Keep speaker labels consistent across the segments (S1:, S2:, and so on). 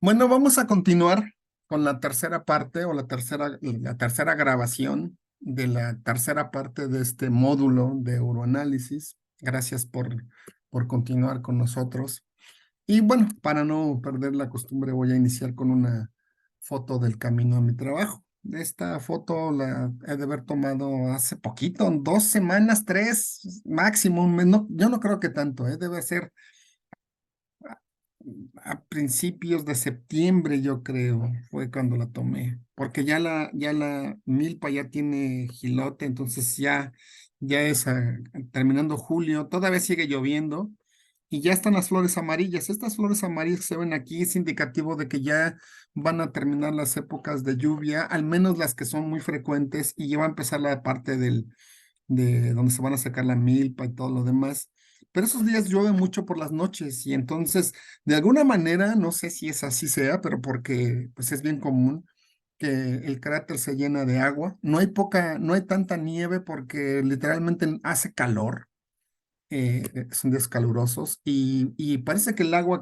S1: Bueno, vamos a continuar con la tercera parte o la tercera grabación de la tercera parte de este módulo de uroanálisis. Gracias por continuar con nosotros. Y bueno, para no perder la costumbre, voy a iniciar con una foto del camino a mi trabajo. Esta foto la he de haber tomado hace poquito, 2 semanas, tres máximo, un mes. Yo no creo que tanto, debe ser a principios de septiembre, yo creo, fue cuando la tomé, porque ya la milpa ya tiene gilote, entonces ya es terminando julio, todavía sigue lloviendo y ya están las flores amarillas. Estas flores amarillas que se ven aquí es indicativo de que ya van a terminar las épocas de lluvia, al menos las que son muy frecuentes, y ya va a empezar la parte de donde se van a sacar la milpa y todo lo demás. Pero esos días llueve mucho por las noches y entonces, de alguna manera, no sé si es así sea, pero porque pues es bien común que el cráter se llena de agua. No hay tanta nieve porque literalmente hace calor. Son días calurosos y parece que el agua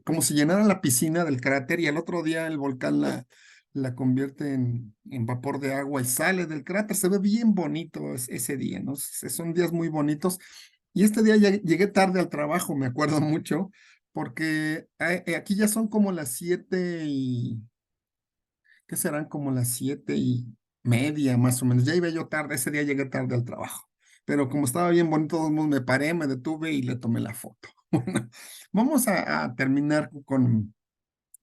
S1: como si llenara la piscina del cráter y al otro día el volcán la convierte en vapor de agua y sale del cráter. Se ve bien bonito ese día, ¿no? Son días muy bonitos. Y este día llegué tarde al trabajo, me acuerdo mucho, porque aquí ya son como las 7 y, ¿qué serán? Como las 7:30 más o menos. Ya iba yo tarde, ese día llegué tarde al trabajo. Pero como estaba bien bonito, todo el mundo me paré, me detuve y le tomé la foto. Bueno, vamos a terminar bueno,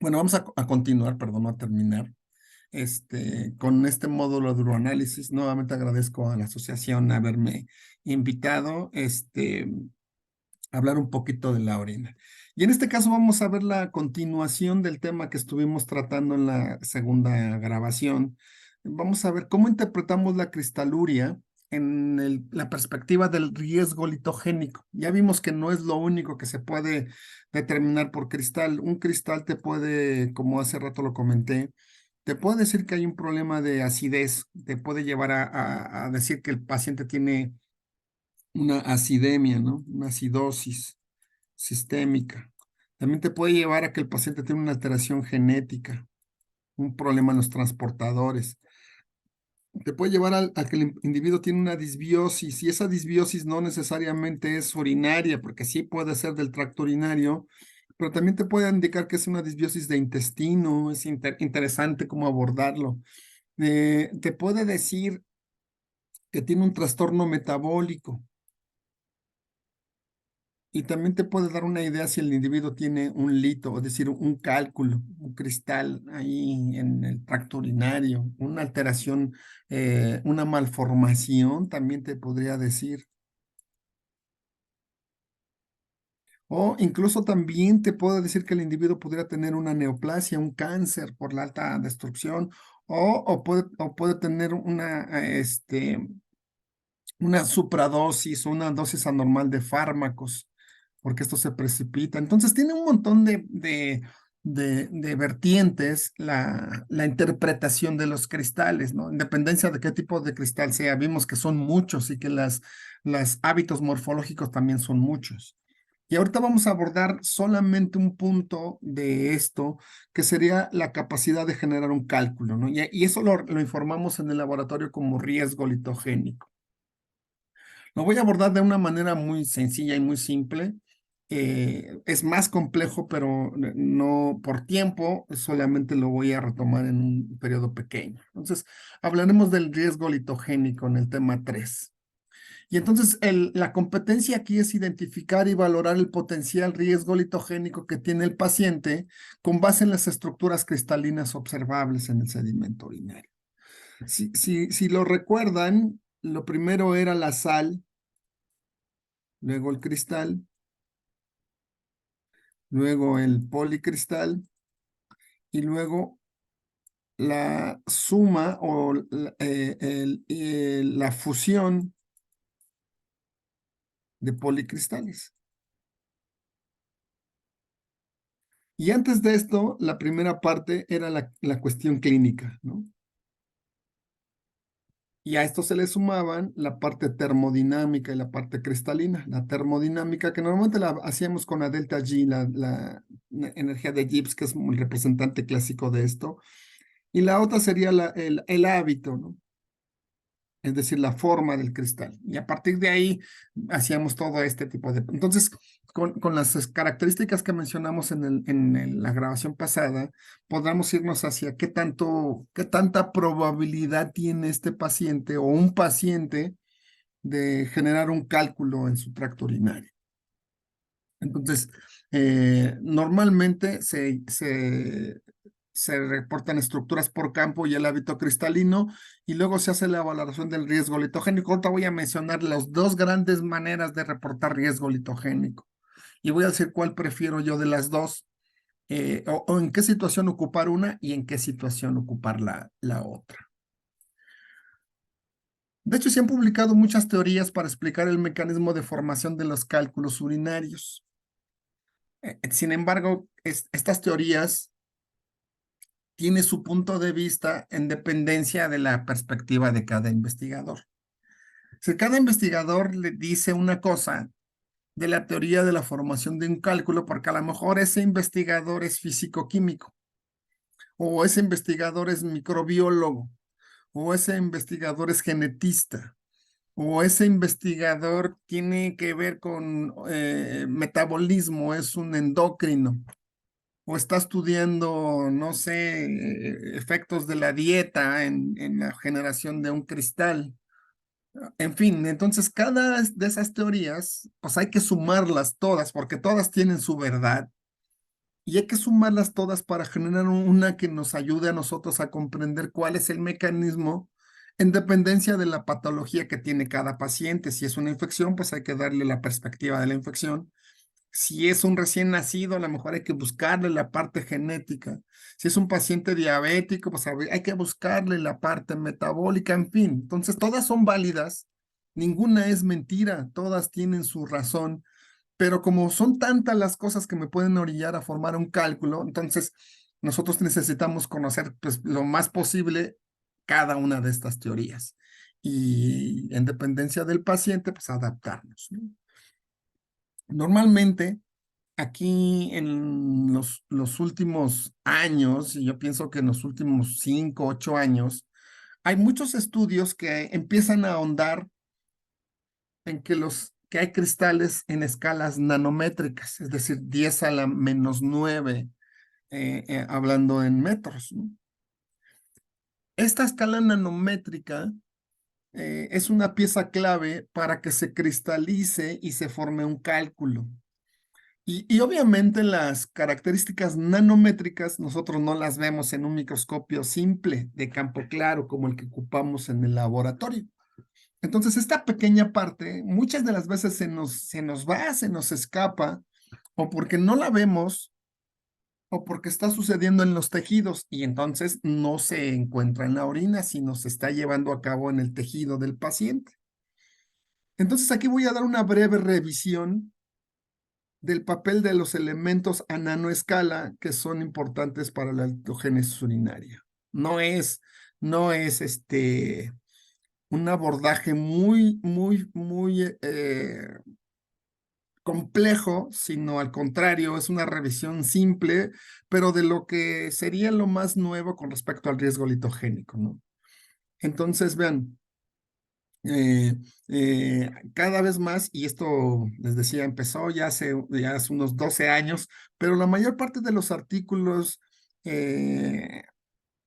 S1: vamos a continuar, perdón, no a terminar, con este módulo de uroanálisis. Nuevamente agradezco a la asociación haberme invitado, a hablar un poquito de la orina. Y en este caso vamos a ver la continuación del tema que estuvimos tratando en la segunda grabación. Vamos a ver cómo interpretamos la cristaluria en la perspectiva del riesgo litogénico. Ya vimos que no es lo único que se puede determinar por cristal. Un cristal te puede, como hace rato lo comenté, te puede decir que hay un problema de acidez, te puede llevar a decir que el paciente tiene una acidemia, ¿no? Una acidosis sistémica. También te puede llevar a que el paciente tiene una alteración genética, un problema en los transportadores. Te puede llevar a que el individuo tiene una disbiosis y esa disbiosis no necesariamente es urinaria, porque sí puede ser del tracto urinario, pero también te puede indicar que es una disbiosis de intestino. Es interesante cómo abordarlo. Te puede decir que tiene un trastorno metabólico. Y también te puede dar una idea si el individuo tiene un lito, es decir, un cálculo, un cristal ahí en el tracto urinario, una alteración, una malformación, también te podría decir. O incluso también te puedo decir que el individuo podría tener una neoplasia, un cáncer por la alta destrucción, o puede tener una supradosis o una dosis anormal de fármacos, porque esto se precipita. Entonces tiene un montón de vertientes la interpretación de los cristales, ¿no? En dependencia de qué tipo de cristal sea. Vimos que son muchos y que las hábitos morfológicos también son muchos. Y ahorita vamos a abordar solamente un punto de esto, que sería la capacidad de generar un cálculo, ¿no? Y eso lo informamos en el laboratorio como riesgo litogénico. Lo voy a abordar de una manera muy sencilla y muy simple. Es más complejo, pero no por tiempo, solamente lo voy a retomar en un periodo pequeño. Entonces, hablaremos del riesgo litogénico en el tema 3. Y entonces la competencia aquí es identificar y valorar el potencial riesgo litogénico que tiene el paciente con base en las estructuras cristalinas observables en el sedimento urinario. Si lo recuerdan, lo primero era la sal, luego el cristal, luego el policristal y luego la suma o la fusión de policristales. Y antes de esto, la primera parte era la cuestión clínica, ¿no? Y a esto se le sumaban la parte termodinámica y la parte cristalina. La termodinámica, que normalmente la hacíamos con la delta G, la energía de Gibbs, que es el representante clásico de esto. Y la otra sería el hábito, ¿no? Es decir, la forma del cristal. Y a partir de ahí hacíamos todo este tipo de... Entonces, con las características que mencionamos la grabación pasada, podamos irnos hacia qué tanta probabilidad tiene este paciente o un paciente de generar un cálculo en su tracto urinario. Entonces, normalmente se reportan estructuras por campo y el hábito cristalino, y luego se hace la valoración del riesgo litogénico. Ahorita voy a mencionar las dos grandes maneras de reportar riesgo litogénico, y voy a decir cuál prefiero yo de las dos, o en qué situación ocupar una y en qué situación ocupar la otra. De hecho, se han publicado muchas teorías para explicar el mecanismo de formación de los cálculos urinarios. Sin embargo, estas teorías tiene su punto de vista en dependencia de la perspectiva de cada investigador. Si cada investigador le dice una cosa de la teoría de la formación de un cálculo, porque a lo mejor ese investigador es físico-químico, o ese investigador es microbiólogo, o ese investigador es genetista, o ese investigador tiene que ver con metabolismo, es un endocrino, o está estudiando, no sé, efectos de la dieta en la generación de un cristal. En fin, entonces cada de esas teorías, pues hay que sumarlas todas, porque todas tienen su verdad, y hay que sumarlas todas para generar una que nos ayude a nosotros a comprender cuál es el mecanismo en dependencia de la patología que tiene cada paciente. Si es una infección, pues hay que darle la perspectiva de la infección. Si es un recién nacido, a lo mejor hay que buscarle la parte genética. Si es un paciente diabético, pues hay que buscarle la parte metabólica, en fin. Entonces, todas son válidas, ninguna es mentira, todas tienen su razón, pero como son tantas las cosas que me pueden orillar a formar un cálculo, entonces nosotros necesitamos conocer pues, lo más posible cada una de estas teorías y en dependencia del paciente, pues adaptarnos, ¿no? Normalmente, aquí en los últimos años, y yo pienso que en los últimos 5, 8 años, hay muchos estudios que empiezan a ahondar en que hay cristales en escalas nanométricas, es decir, 10 a la -9, hablando en metros, ¿no? Esta escala nanométrica es una pieza clave para que se cristalice y se forme un cálculo. Y obviamente las características nanométricas nosotros no las vemos en un microscopio simple de campo claro como el que ocupamos en el laboratorio. Entonces, esta pequeña parte muchas de las veces se nos va, se nos escapa, o porque no la vemos, o porque está sucediendo en los tejidos y entonces no se encuentra en la orina, sino se está llevando a cabo en el tejido del paciente. Entonces, aquí voy a dar una breve revisión del papel de los elementos a nanoescala que son importantes para la litogénesis urinaria. No es un abordaje muy complejo, sino al contrario, es una revisión simple, pero de lo que sería lo más nuevo con respecto al riesgo litogénico, ¿no? Entonces, vean, cada vez más, y esto les decía, empezó ya hace unos 12 años, pero la mayor parte de los artículos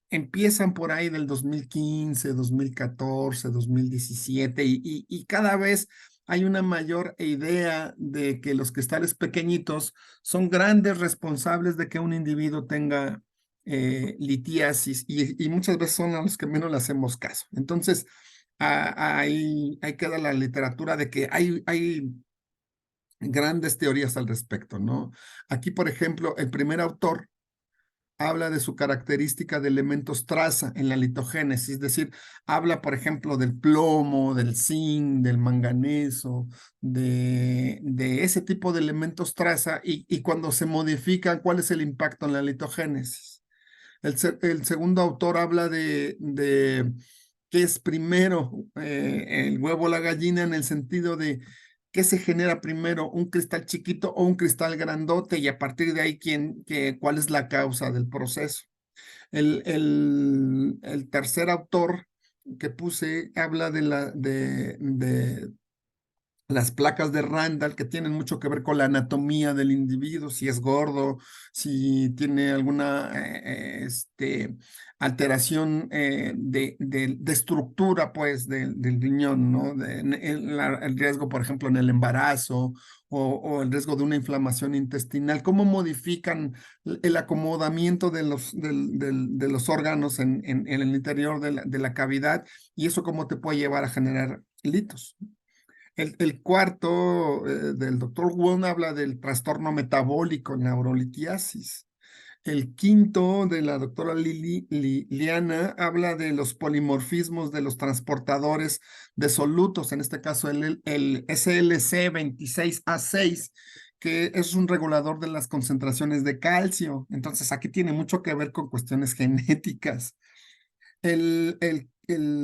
S1: empiezan por ahí del 2015, 2014, 2017, y cada vez hay una mayor idea de que los cristales pequeñitos son grandes responsables de que un individuo tenga litiasis, y muchas veces son a los que menos le hacemos caso. Entonces, ahí queda la literatura de que hay grandes teorías al respecto, ¿no? Aquí, por ejemplo, el primer autor habla de su característica de elementos traza en la litogénesis, es decir, habla, por ejemplo, del plomo, del zinc, del manganeso, de ese tipo de elementos traza y cuando se modifican, ¿cuál es el impacto en la litogénesis? El segundo autor habla de qué es primero, el huevo o la gallina, en el sentido de qué se genera primero, un cristal chiquito o un cristal grandote, y a partir de ahí cuál es la causa del proceso. El tercer autor que puse habla de las placas de Randall, que tienen mucho que ver con la anatomía del individuo, si es gordo, si tiene alguna alteración de estructura, pues, del riñón, ¿no? El riesgo, por ejemplo, en el embarazo, o el riesgo de una inflamación intestinal, cómo modifican el acomodamiento de los órganos en el interior de la cavidad, y eso cómo te puede llevar a generar litos. El cuarto, del doctor Wong, habla del trastorno metabólico, neurolitiasis. El quinto, de la doctora Liana, habla de los polimorfismos de los transportadores de solutos, en este caso el SLC26A6, que es un regulador de las concentraciones de calcio. Entonces, aquí tiene mucho que ver con cuestiones genéticas. El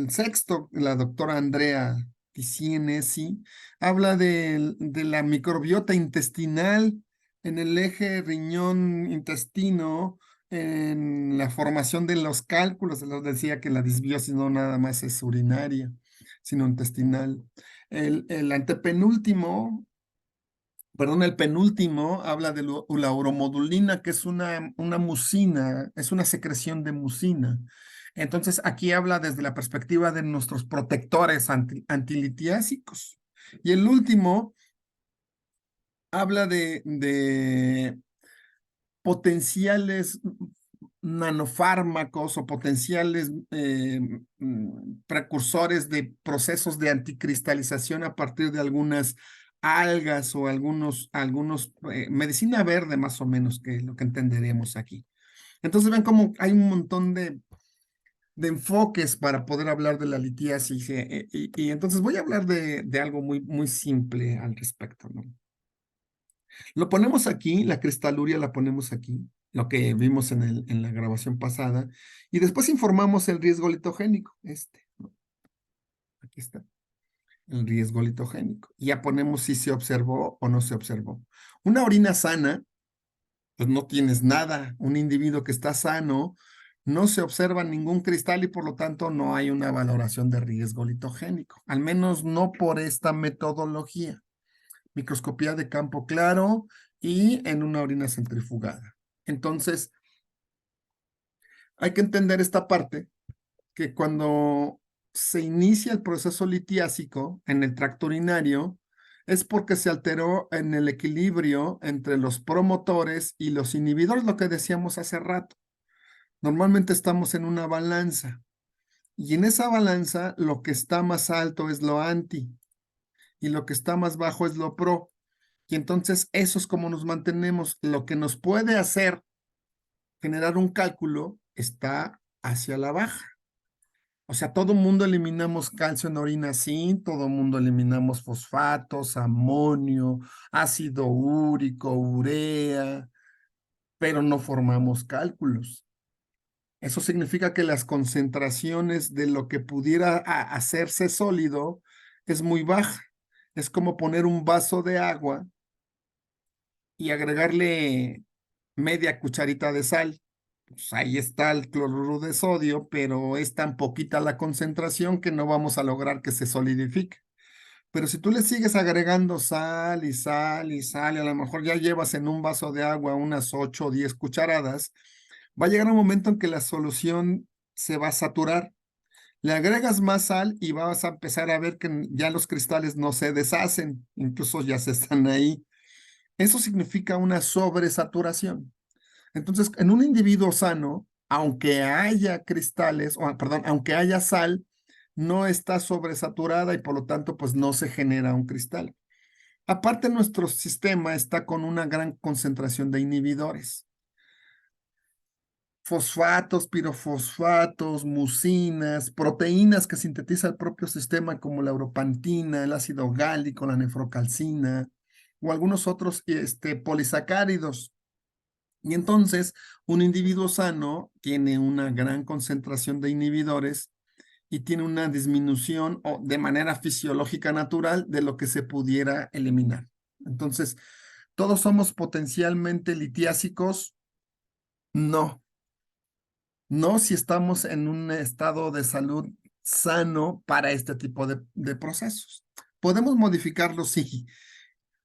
S1: sexto, la doctora Andrea Ticienesi, habla de la microbiota intestinal en el eje riñón-intestino, en la formación de los cálculos. Les decía que la disbiosis no nada más es urinaria, sino intestinal. El antepenúltimo, perdón, el penúltimo habla de la uromodulina, que es una mucina, es una secreción de mucina. Entonces, aquí habla desde la perspectiva de nuestros protectores antilitiásicos. Y el último habla de potenciales nanofármacos o potenciales precursores de procesos de anticristalización a partir de algunas algas o medicina verde, más o menos, que es lo que entenderemos aquí. Entonces ven cómo hay un montón de enfoques para poder hablar de la litiasis, y entonces voy a hablar de algo muy, muy simple al respecto, ¿no? Lo ponemos aquí, la cristaluria la ponemos aquí, lo que vimos en la grabación pasada, y después informamos el riesgo litogénico, ¿no? Aquí está, el riesgo litogénico. Y ya ponemos si se observó o no se observó. Una orina sana, pues no tienes nada. Un individuo que está sano, no se observa ningún cristal, y por lo tanto no hay una valoración de riesgo litogénico, al menos no por esta metodología. Microscopía de campo claro y en una orina centrifugada. Entonces, hay que entender esta parte, que cuando se inicia el proceso litiásico en el tracto urinario, es porque se alteró en el equilibrio entre los promotores y los inhibidores, lo que decíamos hace rato. Normalmente estamos en una balanza, y en esa balanza lo que está más alto es lo anti, y lo que está más bajo es lo pro. Y entonces eso es como nos mantenemos. Lo que nos puede hacer generar un cálculo está hacia la baja. O sea, todo mundo eliminamos calcio en orina, sí, todo mundo eliminamos fosfatos, amonio, ácido úrico, urea, pero no formamos cálculos. Eso significa que las concentraciones de lo que pudiera hacerse sólido es muy baja. Es como poner un vaso de agua y agregarle media cucharita de sal. Pues ahí está el cloruro de sodio, pero es tan poquita la concentración que no vamos a lograr que se solidifique. Pero si tú le sigues agregando sal y sal y sal, y a lo mejor ya llevas en un vaso de agua unas 8 o 10 cucharadas, va a llegar un momento en que la solución se va a saturar. Le agregas más sal y vas a empezar a ver que ya los cristales no se deshacen, incluso ya se están ahí. Eso significa una sobresaturación. Entonces, en un individuo sano, aunque haya cristales, o perdón, aunque haya sal, no está sobresaturada, y por lo tanto, pues no se genera un cristal. Aparte, nuestro sistema está con una gran concentración de inhibidores. Fosfatos, pirofosfatos, mucinas, proteínas que sintetiza el propio sistema, como la europantina, el ácido gálico, la nefrocalcina, o algunos otros polisacáridos. Y entonces, un individuo sano tiene una gran concentración de inhibidores, y tiene una disminución o de manera fisiológica natural de lo que se pudiera eliminar. Entonces, ¿todos somos potencialmente litiásicos? No, no si estamos en un estado de salud sano para este tipo de procesos. ¿Podemos modificarlo? Sí.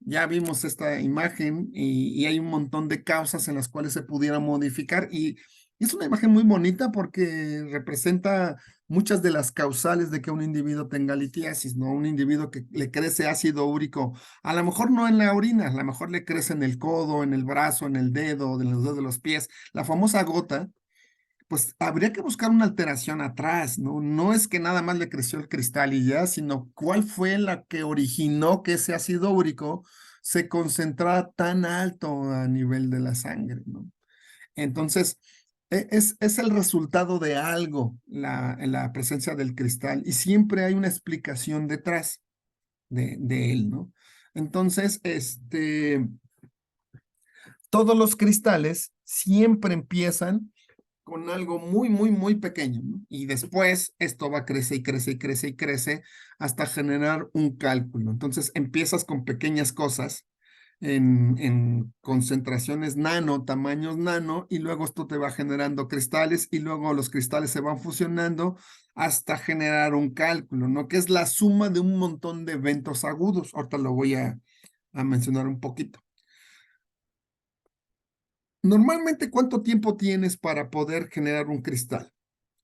S1: Ya vimos esta imagen y hay un montón de causas en las cuales se pudiera modificar y es una imagen muy bonita porque representa muchas de las causales de que un individuo tenga litiasis, ¿no? Un individuo que le crece ácido úrico, a lo mejor no en la orina, a lo mejor le crece en el codo, en el brazo, en el dedo, en los dedos de los pies, la famosa gota, pues habría que buscar una alteración atrás, ¿no? No es que nada más le creció el cristal y ya, sino cuál fue la que originó que ese ácido úrico se concentrara tan alto a nivel de la sangre, ¿no? Entonces, es el resultado de algo, la presencia del cristal, y siempre hay una explicación detrás de él, ¿no? Entonces, todos los cristales siempre empiezan con algo muy, muy, muy pequeño, ¿no? Y después esto va a crecer y crece y crece y crece hasta generar un cálculo. Entonces empiezas con pequeñas cosas en concentraciones nano, tamaños nano, y luego esto te va generando cristales y luego los cristales se van fusionando hasta generar un cálculo, ¿no? Que es la suma de un montón de eventos agudos. Ahorita lo voy a mencionar un poquito. Normalmente, ¿cuánto tiempo tienes para poder generar un cristal?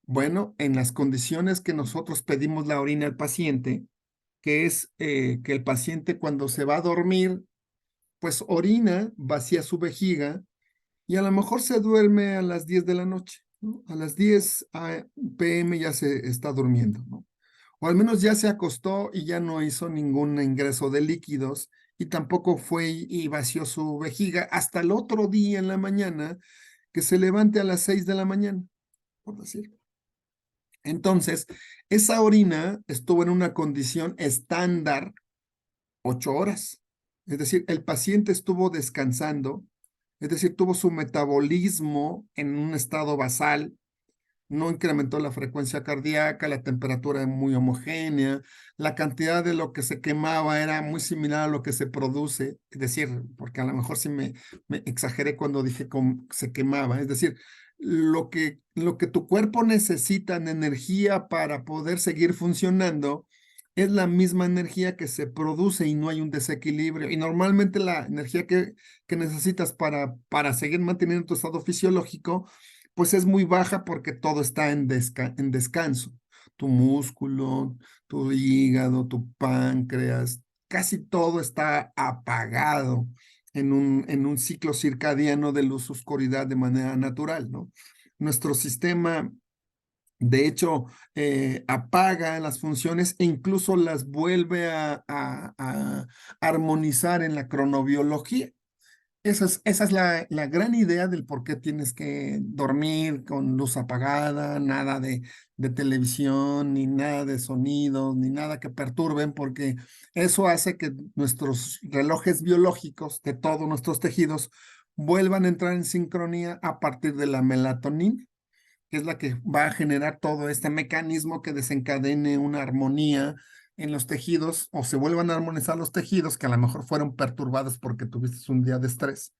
S1: Bueno, en las condiciones que nosotros pedimos la orina al paciente, que es que el paciente cuando se va a dormir, pues orina, vacía su vejiga y a lo mejor se duerme a las 10 de la noche, ¿no? A las 10 p.m. ya se está durmiendo, ¿no? O al menos ya se acostó y ya no hizo ningún ingreso de líquidos y tampoco fue y vació su vejiga hasta el otro día en la mañana que se levante a las 6 de la mañana, por decir. Entonces, esa orina estuvo en una condición estándar 8 horas. Es decir, el paciente estuvo descansando, es decir, tuvo su metabolismo en un estado basal, no incrementó la frecuencia cardíaca, la temperatura era muy homogénea, la cantidad de lo que se quemaba era muy similar a lo que se produce, es decir, porque a lo mejor sí me exageré cuando dije cómo se quemaba, es decir, lo que tu cuerpo necesita en energía para poder seguir funcionando es la misma energía que se produce y no hay un desequilibrio. Y normalmente la energía que necesitas para seguir manteniendo tu estado fisiológico pues es muy baja porque todo está en descanso. Tu músculo, tu hígado, tu páncreas, casi todo está apagado en un ciclo circadiano de luz-oscuridad de manera natural, ¿no? Nuestro sistema, de hecho, apaga las funciones e incluso las vuelve a armonizar en la cronobiología. Esa es la gran idea del por qué tienes que dormir con luz apagada, nada de televisión, ni nada de sonidos, ni nada que perturben, porque eso hace que nuestros relojes biológicos de todos nuestros tejidos vuelvan a entrar en sincronía a partir de la melatonina, que es la que va a generar todo este mecanismo que desencadene una armonía en los tejidos o se vuelvan a armonizar los tejidos que a lo mejor fueron perturbados porque tuviste un día de estrés.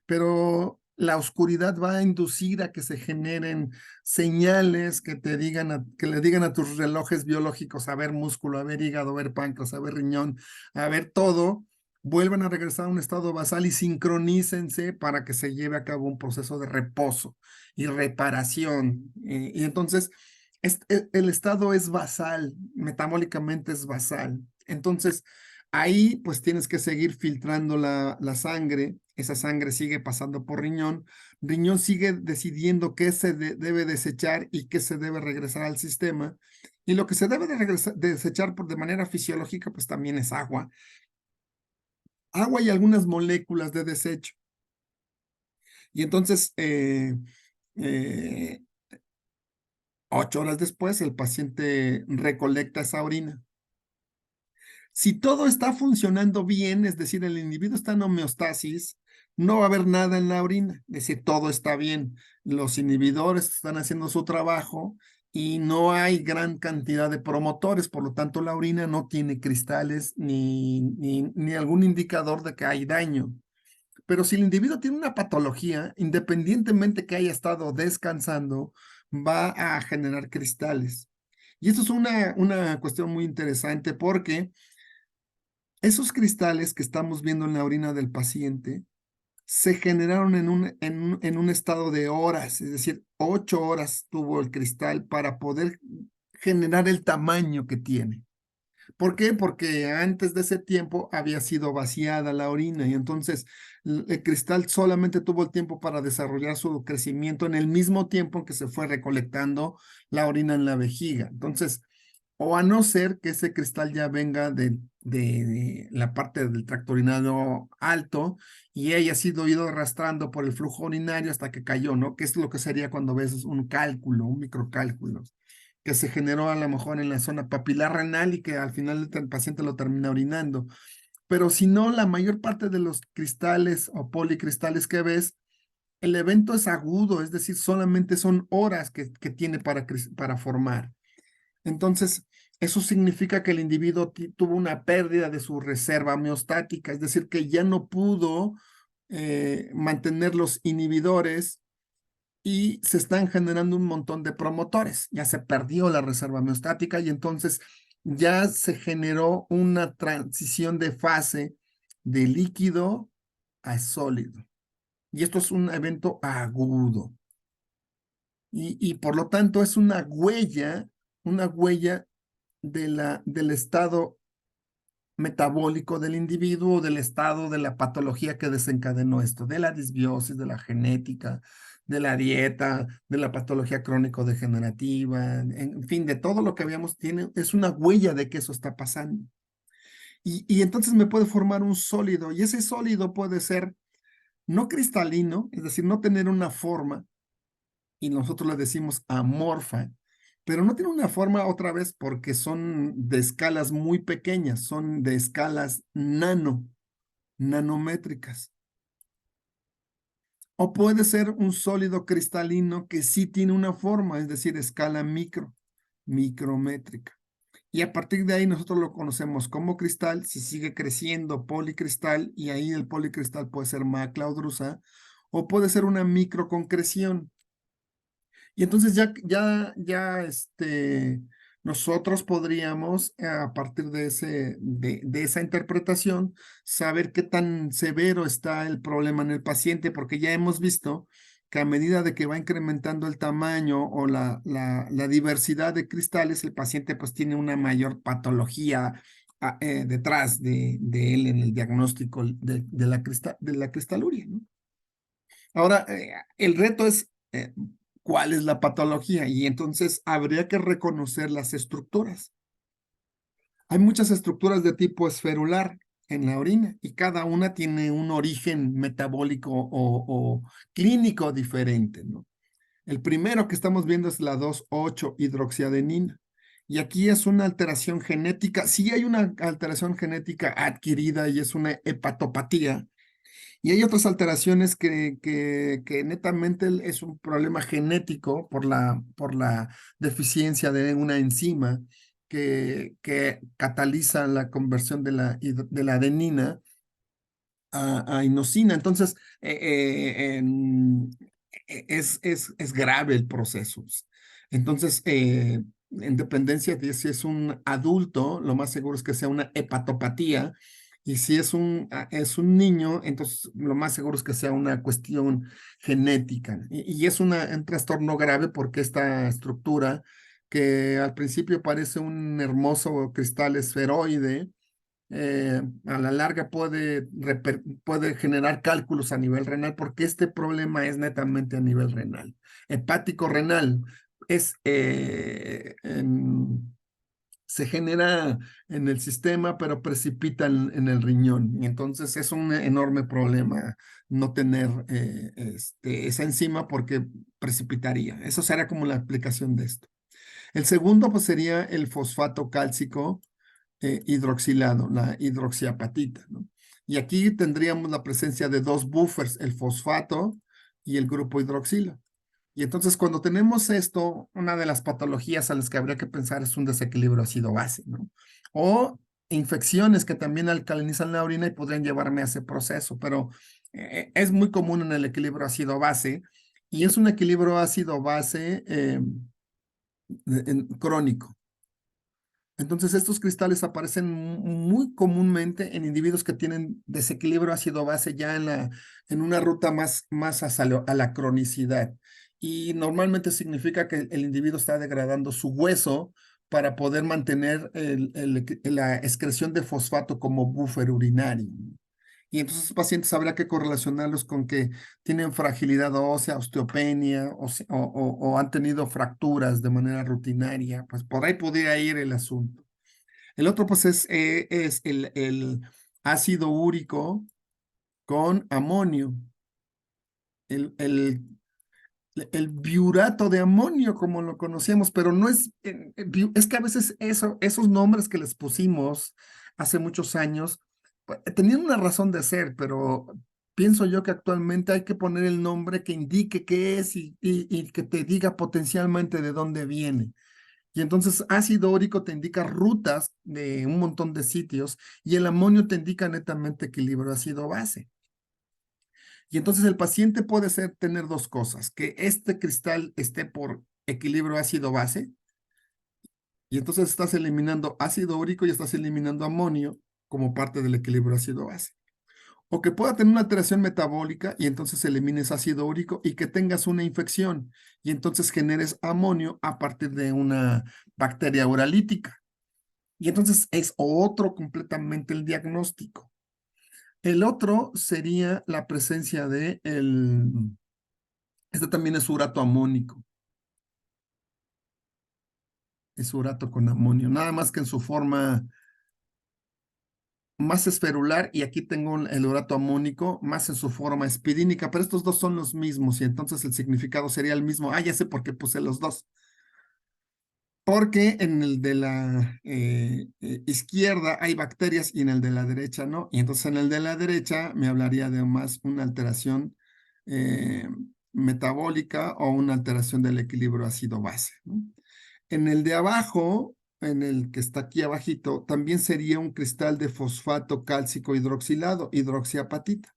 S1: Pero la oscuridad va a inducir a que se generen señales que te digan, que le digan a tus relojes biológicos, a ver músculo, a ver hígado, a ver páncreas, a ver riñón, a ver todo, vuelvan a regresar a un estado basal y sincronícense para que se lleve a cabo un proceso de reposo y reparación. Y entonces, el estado es basal, metabólicamente es basal. Entonces, ahí pues tienes que seguir filtrando la sangre, esa sangre sigue pasando por riñón, riñón sigue decidiendo qué se debe desechar y qué se debe regresar al sistema, y lo que se debe desechar de manera fisiológica pues también es agua, agua y algunas moléculas de desecho. Y entonces, eh, 8 horas después, el paciente recolecta esa orina. Si todo está funcionando bien, es decir, el individuo está en homeostasis, no va a haber nada en la orina, es decir, todo está bien. Los inhibidores están haciendo su trabajo y no hay gran cantidad de promotores, por lo tanto la orina no tiene cristales ni algún indicador de que hay daño. Pero si el individuo tiene una patología, independientemente que haya estado descansando, va a generar cristales. Y esto es una cuestión muy interesante porque esos cristales que estamos viendo en la orina del paciente se generaron en un estado de horas, es decir, 8 horas tuvo el cristal para poder generar el tamaño que tiene. ¿Por qué? Porque antes de ese tiempo había sido vaciada la orina y entonces el cristal solamente tuvo el tiempo para desarrollar su crecimiento en el mismo tiempo en que se fue recolectando la orina en la vejiga. Entonces, o a no ser que ese cristal ya venga de la parte del tracto urinario alto y haya sido ido arrastrando por el flujo urinario hasta que cayó, ¿no? Que es lo que sería cuando ves un cálculo, un microcálculo que se generó a lo mejor en la zona papilar renal y que al final el paciente lo termina orinando. Pero si no, la mayor parte de los cristales o policristales que ves, el evento es agudo, es decir, solamente son horas que tiene para formar. Entonces, eso significa que el individuo tuvo una pérdida de su reserva homeostática, es decir, que ya no pudo mantener los inhibidores y se están generando un montón de promotores. Ya se perdió la reserva homeostática y entonces ya se generó una transición de fase de líquido a sólido. Y esto es un evento agudo. Y por lo tanto es una huella del estado metabólico del individuo, del estado de la patología que desencadenó esto, de la disbiosis, de la genética, de la dieta, de la patología crónico-degenerativa, en fin, de todo lo que habíamos, es una huella de que eso está pasando. Y entonces me puede formar un sólido, y ese sólido puede ser no cristalino, es decir, no tener una forma, y nosotros le decimos amorfa, pero no tiene una forma otra vez porque son de escalas muy pequeñas, son de escalas nanométricas. O puede ser un sólido cristalino que sí tiene una forma, es decir, escala micrométrica. Y a partir de ahí nosotros lo conocemos como cristal, si sigue creciendo policristal, y ahí el policristal puede ser macla o drusa, o puede ser una microconcreción. Y entonces nosotros podríamos, a partir de esa interpretación, saber qué tan severo está el problema en el paciente, porque ya hemos visto que a medida de que va incrementando el tamaño o la diversidad de cristales, el paciente pues tiene una mayor patología detrás de él en el diagnóstico de la cristaluria, ¿no? Ahora, el reto es cuál es la patología y entonces habría que reconocer las estructuras. Hay muchas estructuras de tipo esferular en la orina y cada una tiene un origen metabólico o clínico diferente, ¿no? El primero que estamos viendo es la 2,8-hidroxiadenina. Y aquí es una alteración genética. Sí hay una alteración genética adquirida y es una hepatopatía, y hay otras alteraciones que netamente es un problema genético por la deficiencia de una enzima que cataliza la conversión de la adenina a inosina. Entonces, es grave el proceso. Entonces, en dependencia de si es un adulto, lo más seguro es que sea una hepatopatía. Y si es un niño, entonces lo más seguro es que sea una cuestión genética. Y es un trastorno grave porque esta estructura, que al principio parece un hermoso cristal esferoide, a la larga puede generar cálculos a nivel renal porque este problema es netamente a nivel renal. Hepático renal es, se genera en el sistema, pero precipita en el riñón. Y entonces es un enorme problema no tener esa enzima porque precipitaría. Eso será como la aplicación de esto. El segundo, pues, sería el fosfato cálcico hidroxilado, la hidroxiapatita, ¿no? Y aquí tendríamos la presencia de dos buffers, el fosfato y el grupo hidroxilo. Y entonces cuando tenemos esto, una de las patologías a las que habría que pensar es un desequilibrio ácido-base, ¿no? O infecciones que también alcalinizan la orina y podrían llevarme a ese proceso, pero es muy común en el equilibrio ácido-base y es un equilibrio ácido-base crónico. Entonces, estos cristales aparecen muy comúnmente en individuos que tienen desequilibrio ácido-base ya en una ruta más a la cronicidad. Y normalmente significa que el individuo está degradando su hueso para poder mantener la excreción de fosfato como buffer urinario. Y entonces los pacientes habrá que correlacionarlos con que tienen fragilidad ósea, osteopenia o han tenido fracturas de manera rutinaria. Pues por ahí podría ir el asunto. El otro pues es el ácido úrico con amonio. El, el, el biurato de amonio, como lo conocíamos, pero no es, es que a veces esos nombres que les pusimos hace muchos años, pues, tenían una razón de ser, pero pienso yo que actualmente hay que poner el nombre que indique qué es y que te diga potencialmente de dónde viene. Y entonces ácido úrico te indica rutas de un montón de sitios y el amonio te indica netamente equilibrio ácido-base. Y entonces el paciente puede tener dos cosas, que este cristal esté por equilibrio ácido-base, y entonces estás eliminando ácido úrico y estás eliminando amonio como parte del equilibrio ácido-base. O que pueda tener una alteración metabólica y entonces elimines ácido úrico y que tengas una infección y entonces generes amonio a partir de una bacteria uralítica. Y entonces es otro completamente el diagnóstico. El otro sería la presencia este también es urato amónico, es urato con amonio, nada más que en su forma más esferular y aquí tengo el urato amónico más en su forma espidínica, pero estos dos son los mismos y entonces el significado sería el mismo. Ah, ya sé por qué puse los dos. Porque en el de la izquierda hay bacterias y en el de la derecha no. Y entonces en el de la derecha me hablaría de más una alteración eh, metabólica o una alteración del equilibrio ácido-base, ¿no? En el de abajo, en el que está aquí abajito, también sería un cristal de fosfato cálcico hidroxilado, hidroxiapatita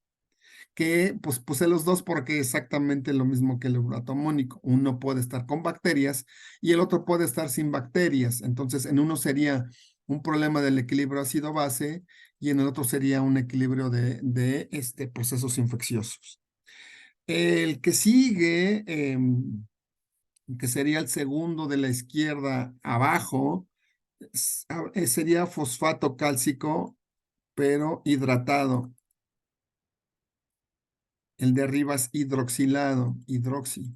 S1: que pues puse los dos porque es exactamente lo mismo que el urato amónico. Uno puede estar con bacterias y el otro puede estar sin bacterias. Entonces, en uno sería un problema del equilibrio ácido-base y en el otro sería un equilibrio de procesos infecciosos. El que sigue, que sería el segundo de la izquierda abajo, sería fosfato cálcico, pero hidratado. El de arriba es hidroxilado, hidroxi.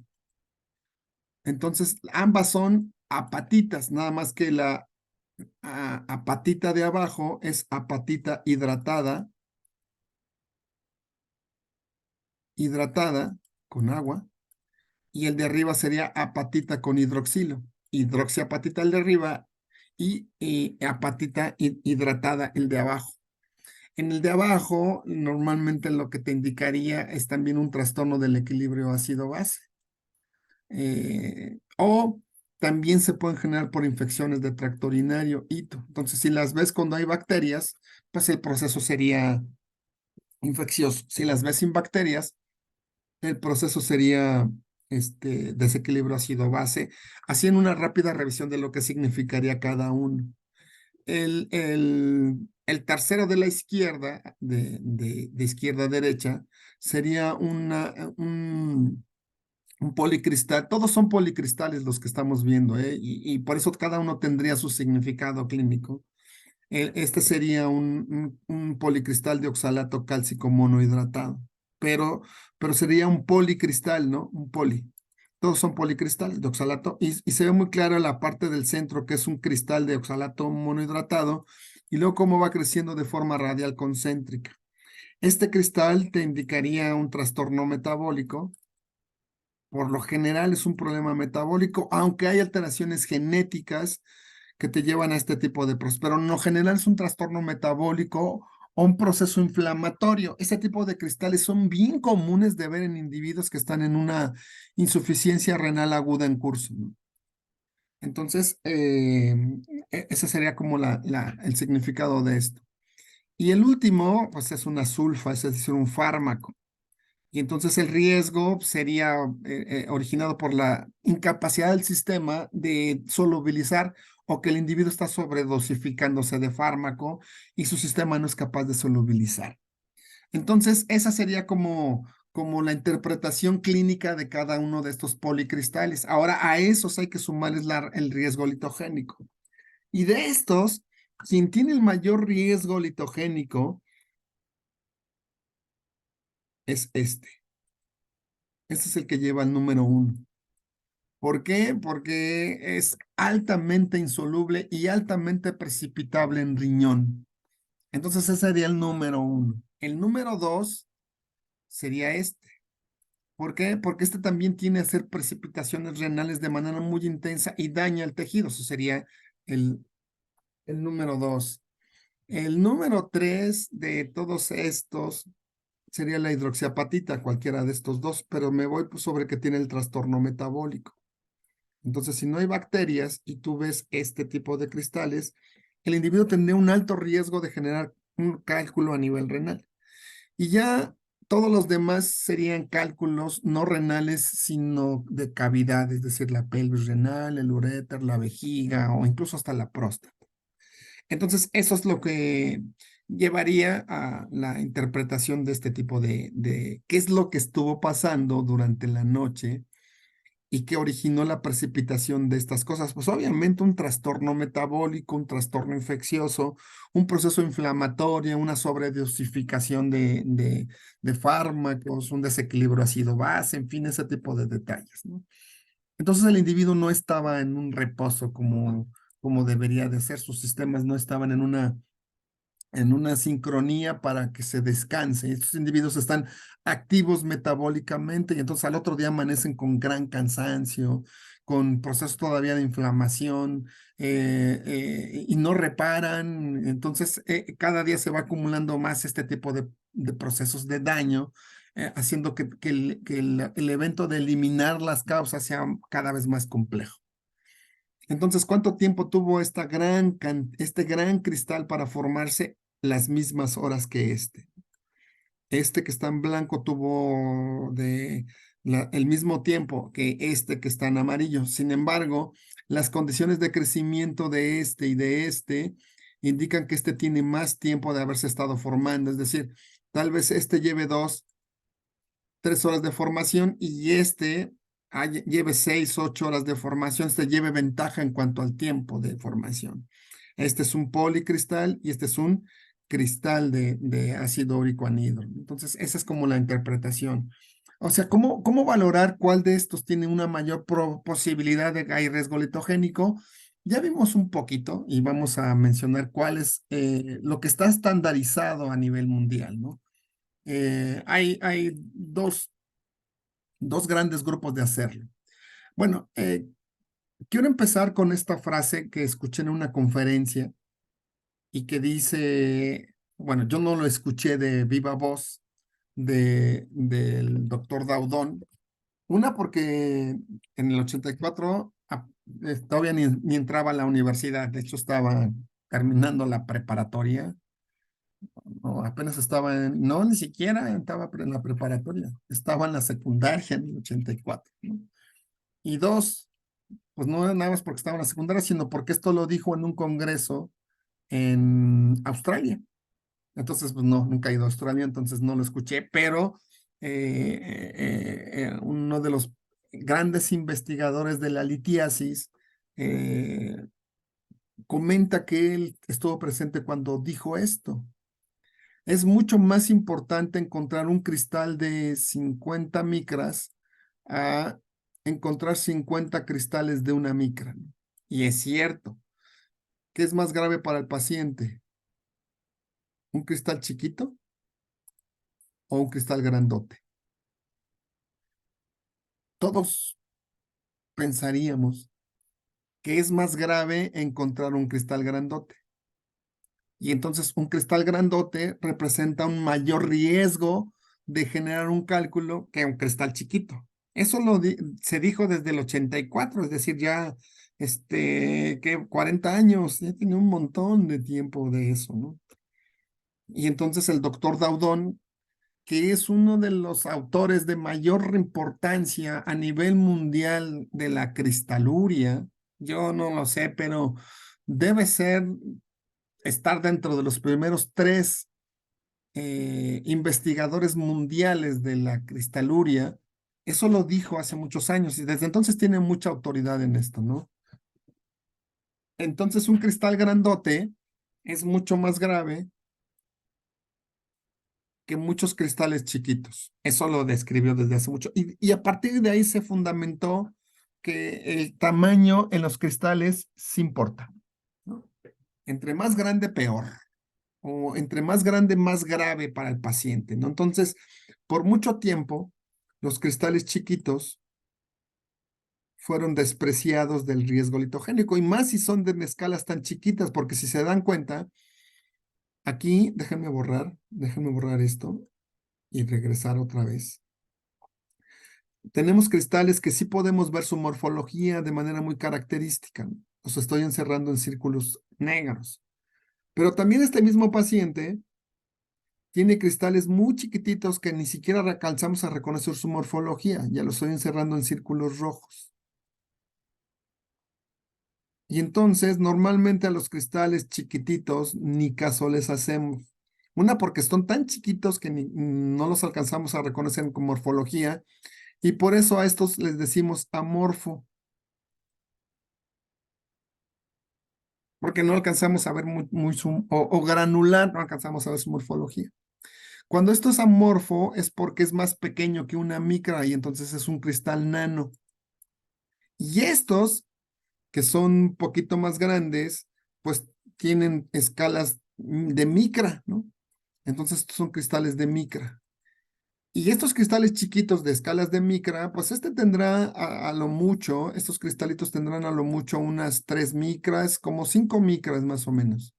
S1: Entonces, ambas son apatitas, nada más que la apatita de abajo es apatita hidratada con agua, y el de arriba sería apatita con hidroxilo. Hidroxiapatita el de arriba y apatita hidratada el de abajo. En el de abajo, normalmente lo que te indicaría es también un trastorno del equilibrio ácido-base. O también se pueden generar por infecciones de tracto urinario, hito. Entonces, si las ves cuando hay bacterias, pues el proceso sería infeccioso. Si las ves sin bacterias, el proceso sería desequilibrio ácido-base, así en una rápida revisión de lo que significaría cada uno. El tercero de la izquierda, de izquierda a derecha, sería un policristal, todos son policristales los que estamos viendo, ¿eh? Y por eso cada uno tendría su significado clínico. Este sería un policristal de oxalato cálcico monohidratado, pero, pero sería un policristal, ¿no? Un poli. Todos son policristales de oxalato y se ve muy clara la parte del centro que es un cristal de oxalato monohidratado y luego cómo va creciendo de forma radial concéntrica. Este cristal te indicaría un trastorno metabólico. Por lo general es un problema metabólico, aunque hay alteraciones genéticas que te llevan a este tipo de procesos, pero en lo general es un trastorno metabólico o un proceso inflamatorio. Ese tipo de cristales son bien comunes de ver en individuos que están en una insuficiencia renal aguda en curso, ¿no? Entonces, ese sería como el significado de esto. Y el último, pues es una sulfa, es decir, un fármaco. Y entonces el riesgo sería originado por la incapacidad del sistema de solubilizar o que el individuo está sobredosificándose de fármaco y su sistema no es capaz de solubilizar. Entonces, esa sería como la interpretación clínica de cada uno de estos policristales. Ahora, a esos hay que sumarles el riesgo litogénico. Y de estos, quien tiene el mayor riesgo litogénico es este. Este es el que lleva el número 1. ¿Por qué? Porque es altamente insoluble y altamente precipitable en riñón. Entonces ese sería el número 1. El número 2 sería este. ¿Por qué? Porque este también tiene a hacer precipitaciones renales de manera muy intensa y daña el tejido. Eso sería el, el número 2. El número 3 de todos estos sería la hidroxiapatita, cualquiera de estos dos, pero me voy pues, sobre que tiene el trastorno metabólico. Entonces, si no hay bacterias y tú ves este tipo de cristales, el individuo tendría un alto riesgo de generar un cálculo a nivel renal. Y ya todos los demás serían cálculos no renales, sino de cavidad, es decir, la pelvis renal, el uréter, la vejiga o incluso hasta la próstata. Entonces, eso es lo que llevaría a la interpretación de este tipo de qué es lo que estuvo pasando durante la noche y qué originó la precipitación de estas cosas. Pues obviamente un trastorno metabólico, un trastorno infeccioso, un proceso inflamatorio, una sobredosificación de fármacos, un desequilibrio ácido-base, en fin, ese tipo de detalles, ¿no? Entonces el individuo no estaba en un reposo como debería de ser, sus sistemas no estaban en una sincronía para que se descanse. Estos individuos están activos metabólicamente y entonces al otro día amanecen con gran cansancio, con procesos todavía de inflamación y no reparan. Entonces cada día se va acumulando más este tipo de procesos de daño. Haciendo que el evento de eliminar las causas sea cada vez más complejo. Entonces, ¿cuánto tiempo tuvo este gran cristal para formarse las mismas horas que este? Este que está en blanco tuvo el mismo tiempo que este que está en amarillo. Sin embargo, las condiciones de crecimiento de este y de este indican que este tiene más tiempo de haberse estado formando. Es decir, tal vez este lleve 3 horas de formación y este lleve 6, 8 horas de formación, este lleve ventaja en cuanto al tiempo de formación. Este es un policristal y este es un cristal de ácido úrico anhidro. Entonces, esa es como la interpretación. O sea, ¿cómo valorar cuál de estos tiene una mayor posibilidad de hay riesgo litogénico? Ya vimos un poquito y vamos a mencionar cuál es lo que está estandarizado a nivel mundial, ¿no? Hay dos grandes grupos de hacerlo. Bueno, quiero empezar con esta frase que escuché en una conferencia y que dice, bueno, yo no lo escuché de viva voz del doctor Daudón. Una porque en el 84 todavía ni entraba a la universidad, de hecho estaba terminando la preparatoria, no, apenas estaba no, ni siquiera estaba en la preparatoria, estaba en la secundaria en el 84, ¿no? Y dos, pues no nada más porque estaba en la secundaria, sino porque esto lo dijo en un congreso en Australia. Entonces, pues no, nunca he ido a Australia, entonces no lo escuché, pero uno de los grandes investigadores de la litiasis comenta que él estuvo presente cuando dijo esto. Es mucho más importante encontrar un cristal de 50 micras a encontrar 50 cristales de una micra. Y es cierto. ¿Qué es más grave para el paciente? ¿Un cristal chiquito o un cristal grandote? Todos pensaríamos que es más grave encontrar un cristal grandote. Y entonces un cristal grandote representa un mayor riesgo de generar un cálculo que un cristal chiquito. Eso se dijo desde el 84, es decir, ya que 40 años, ya tiene un montón de tiempo de eso, ¿no? Y entonces el doctor Daudón, que es uno de los autores de mayor importancia a nivel mundial de la cristaluria, yo no lo sé, pero debe estar dentro de los primeros tres investigadores mundiales de la cristaluria. Eso lo dijo hace muchos años y desde entonces tiene mucha autoridad en esto, ¿no? Entonces un cristal grandote es mucho más grave que muchos cristales chiquitos. Eso lo describió desde hace mucho. Y a partir de ahí se fundamentó que el tamaño en los cristales sí importa, ¿no? Entre más grande, peor. O entre más grande, más grave para el paciente, ¿no? Entonces, por mucho tiempo, los cristales chiquitos fueron despreciados del riesgo litogénico, y más si son de escalas tan chiquitas, porque si se dan cuenta, aquí, déjenme borrar esto y regresar otra vez. Tenemos cristales que sí podemos ver su morfología de manera muy característica, ¿no? Los estoy encerrando en círculos negros. Pero también este mismo paciente tiene cristales muy chiquititos que ni siquiera alcanzamos a reconocer su morfología. Ya lo estoy encerrando en círculos rojos. Y entonces, normalmente a los cristales chiquititos ni caso les hacemos. Una, porque son tan chiquitos que no los alcanzamos a reconocer con morfología. Y por eso a estos les decimos amorfo, porque no alcanzamos a ver o granular, no alcanzamos a ver su morfología. Cuando esto es amorfo es porque es más pequeño que una micra y entonces es un cristal nano. Y estos, que son un poquito más grandes, pues tienen escalas de micra, ¿no? Entonces estos son cristales de micra. Y estos cristales chiquitos de escalas de micra, pues tendrá a lo mucho, estos cristalitos tendrán a lo mucho unas 3 micras, como 5 micras más o menos.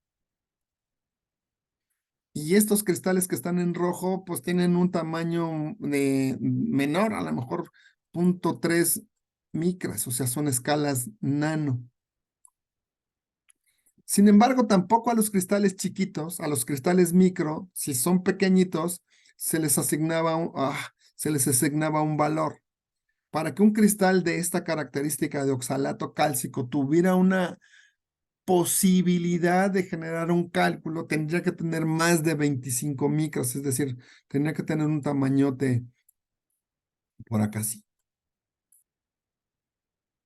S1: Y estos cristales que están en rojo, pues tienen un tamaño menor, a lo mejor 0.3 micras, o sea, son escalas nano. Sin embargo, tampoco a los cristales chiquitos, a los cristales micro, si son pequeñitos, se les asignaba un valor. Para que un cristal de esta característica de oxalato cálcico tuviera una posibilidad de generar un cálculo, tendría que tener más de 25 micras, es decir, tendría que tener un tamañote por acá sí.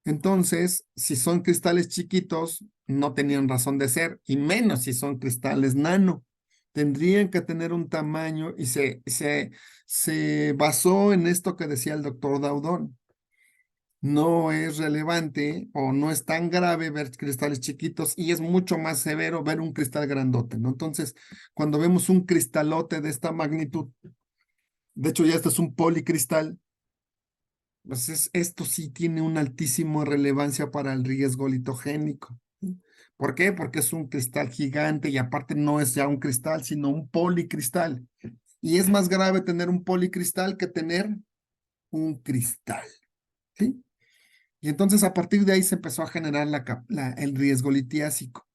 S1: Entonces, si son cristales chiquitos, no tenían razón de ser, y menos si son cristales nano. Tendrían que tener un tamaño y se basó en esto que decía el doctor Daudón. No es relevante o no es tan grave ver cristales chiquitos y es mucho más severo ver un cristal grandote, ¿no? Entonces, cuando vemos un cristalote de esta magnitud, de hecho ya este es un policristal, pues esto sí tiene una altísima relevancia para el riesgo litogénico. ¿Sí? ¿Por qué? Porque es un cristal gigante y aparte no es ya un cristal, sino un policristal. Y es más grave tener un policristal que tener un cristal. ¿Sí? Y entonces a partir de ahí se empezó a generar el riesgo litiásico.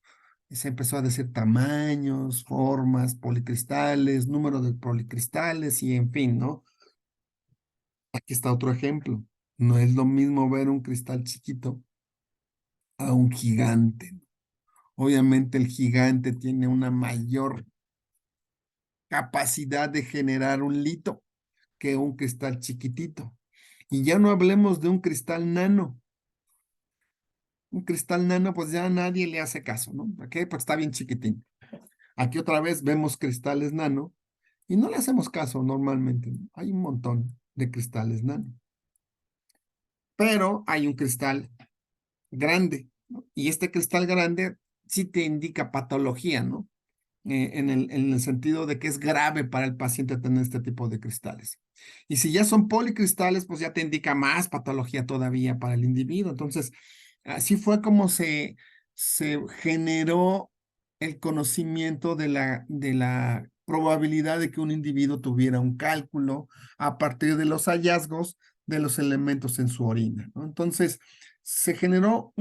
S1: Y se empezó a decir tamaños, formas, policristales, número de policristales y en fin, ¿no? Aquí está otro ejemplo. No es lo mismo ver un cristal chiquito a un gigante. Obviamente el gigante tiene una mayor capacidad de generar un lito que un cristal chiquitito. Y ya no hablemos de un cristal nano. Un cristal nano, pues ya nadie le hace caso, ¿no? ¿Por qué? Pues está bien chiquitín. Aquí otra vez vemos cristales nano y no le hacemos caso normalmente, ¿no? Hay un montón de cristales nano. Pero hay un cristal grande, ¿no? Y este cristal grande sí te indica patología, ¿no? En el sentido de que es grave para el paciente tener este tipo de cristales. Y si ya son policristales, pues ya te indica más patología todavía para el individuo. Entonces, así fue como se generó el conocimiento de la probabilidad de que un individuo tuviera un cálculo a partir de los hallazgos de los elementos en su orina, ¿no? Entonces, se generó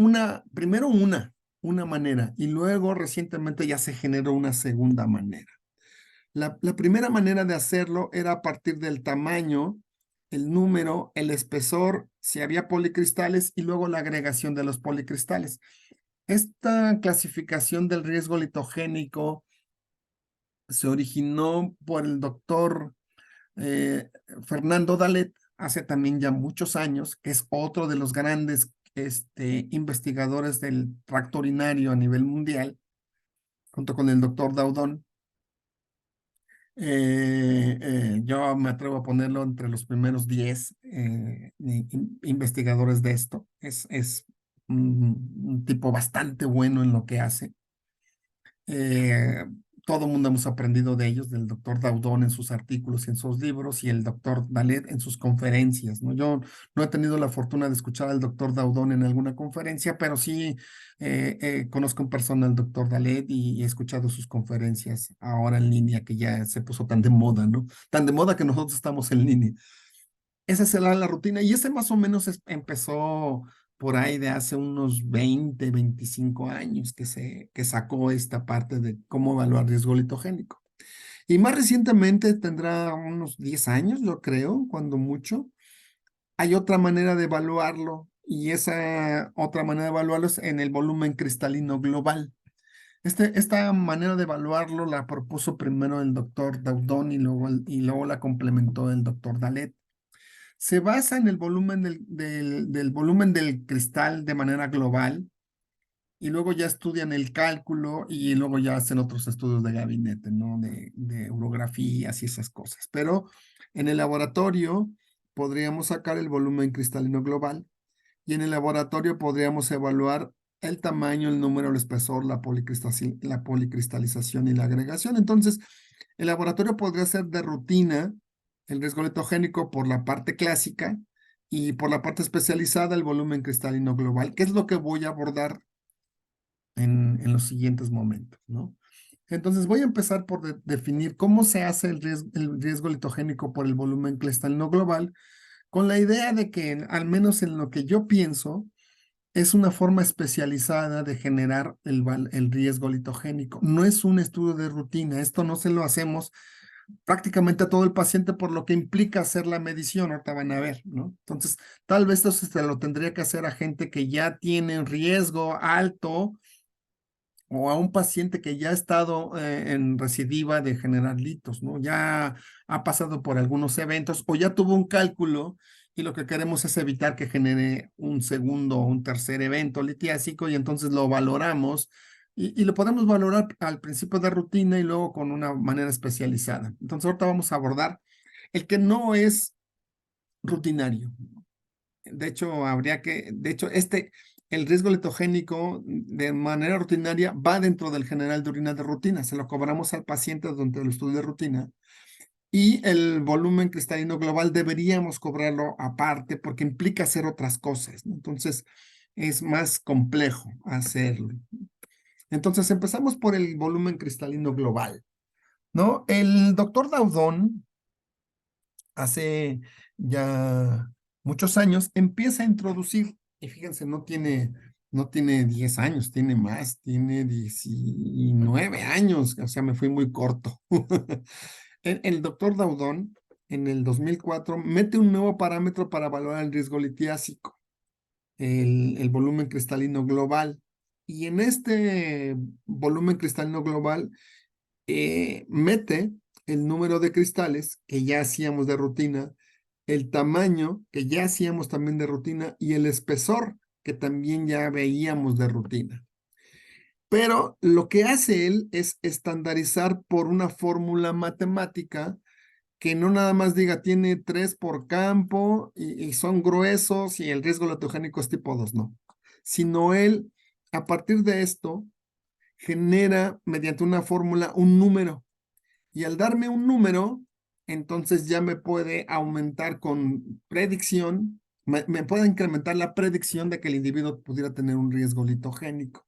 S1: primero una manera y luego recientemente ya se generó una segunda manera. La primera manera de hacerlo era a partir del tamaño, el número, el espesor, si había policristales y luego la agregación de los policristales. Esta clasificación del riesgo litogénico se originó por el doctor Fernando Dalet hace también ya muchos años, que es otro de los grandes investigadores del tracto urinario a nivel mundial, junto con el doctor Daudón. Yo me atrevo a ponerlo entre los primeros 10 investigadores de esto. Es un tipo bastante bueno en lo que hace. Eh, Todo el mundo hemos aprendido de ellos, del doctor Daudón en sus artículos y en sus libros, y el doctor Dalet en sus conferencias, ¿no? Yo no he tenido la fortuna de escuchar al doctor Daudón en alguna conferencia, pero sí conozco en persona al doctor Dalet y he escuchado sus conferencias ahora en línea, que ya se puso tan de moda, ¿no? Tan de moda que nosotros estamos en línea. Esa será la rutina y ese más o menos empezó por ahí de hace unos 20, 25 años que sacó esta parte de cómo evaluar riesgo litogénico. Y más recientemente tendrá unos 10 años, yo creo, cuando mucho. Hay otra manera de evaluarlo y esa otra manera de evaluarlo es en el volumen cristalino global. Esta manera de evaluarlo la propuso primero el doctor Daudón y luego la complementó el doctor Dalet. Se basa en el volumen del volumen del cristal de manera global y luego ya estudian el cálculo y luego ya hacen otros estudios de gabinete, ¿no? De urografías y esas cosas. Pero en el laboratorio podríamos sacar el volumen cristalino global y en el laboratorio podríamos evaluar el tamaño, el número, el espesor, la policristalización y la agregación. Entonces, el laboratorio podría ser de rutina el riesgo litogénico por la parte clásica y por la parte especializada el volumen cristalino global, que es lo que voy a abordar en los siguientes momentos, ¿no? Entonces voy a empezar por definir cómo se hace el riesgo litogénico por el volumen cristalino global, con la idea de que, al menos en lo que yo pienso, es una forma especializada de generar el riesgo litogénico. No es un estudio de rutina. Esto no se lo hacemos prácticamente a todo el paciente, por lo que implica hacer la medición. Ahorita van a ver, ¿no? Entonces, tal vez esto se lo tendría que hacer a gente que ya tiene un riesgo alto o a un paciente que ya ha estado en recidiva de generar litos, ¿no? Ya ha pasado por algunos eventos o ya tuvo un cálculo y lo que queremos es evitar que genere un segundo o un tercer evento litiásico y entonces lo valoramos y lo podemos valorar al principio de rutina y luego con una manera especializada. Entonces ahorita vamos a abordar el que no es rutinario. De hecho, el riesgo litogénico de manera rutinaria va dentro del general de orina de rutina. Se lo cobramos al paciente durante el estudio de rutina. Y el volumen cristalino global deberíamos cobrarlo aparte porque implica hacer otras cosas, ¿no? Entonces, es más complejo hacerlo. Entonces, empezamos por el volumen cristalino global, ¿no? El doctor Daudón hace ya muchos años, empieza a introducir, y fíjense, no tiene 10 años, tiene más, tiene 19 años, o sea, me fui muy corto. El doctor Daudón, en el 2004, mete un nuevo parámetro para evaluar el riesgo litiásico, el volumen cristalino global. Y en este volumen cristalino global, mete el número de cristales que ya hacíamos de rutina, el tamaño que ya hacíamos también de rutina y el espesor que también ya veíamos de rutina. Pero lo que hace él es estandarizar por una fórmula matemática que no nada más diga tiene 3 por campo y son gruesos y el riesgo letogénico es tipo 2, no. Sino él, a partir de esto, genera mediante una fórmula un número y al darme un número, entonces ya me puede aumentar con predicción, me puede incrementar la predicción de que el individuo pudiera tener un riesgo litogénico.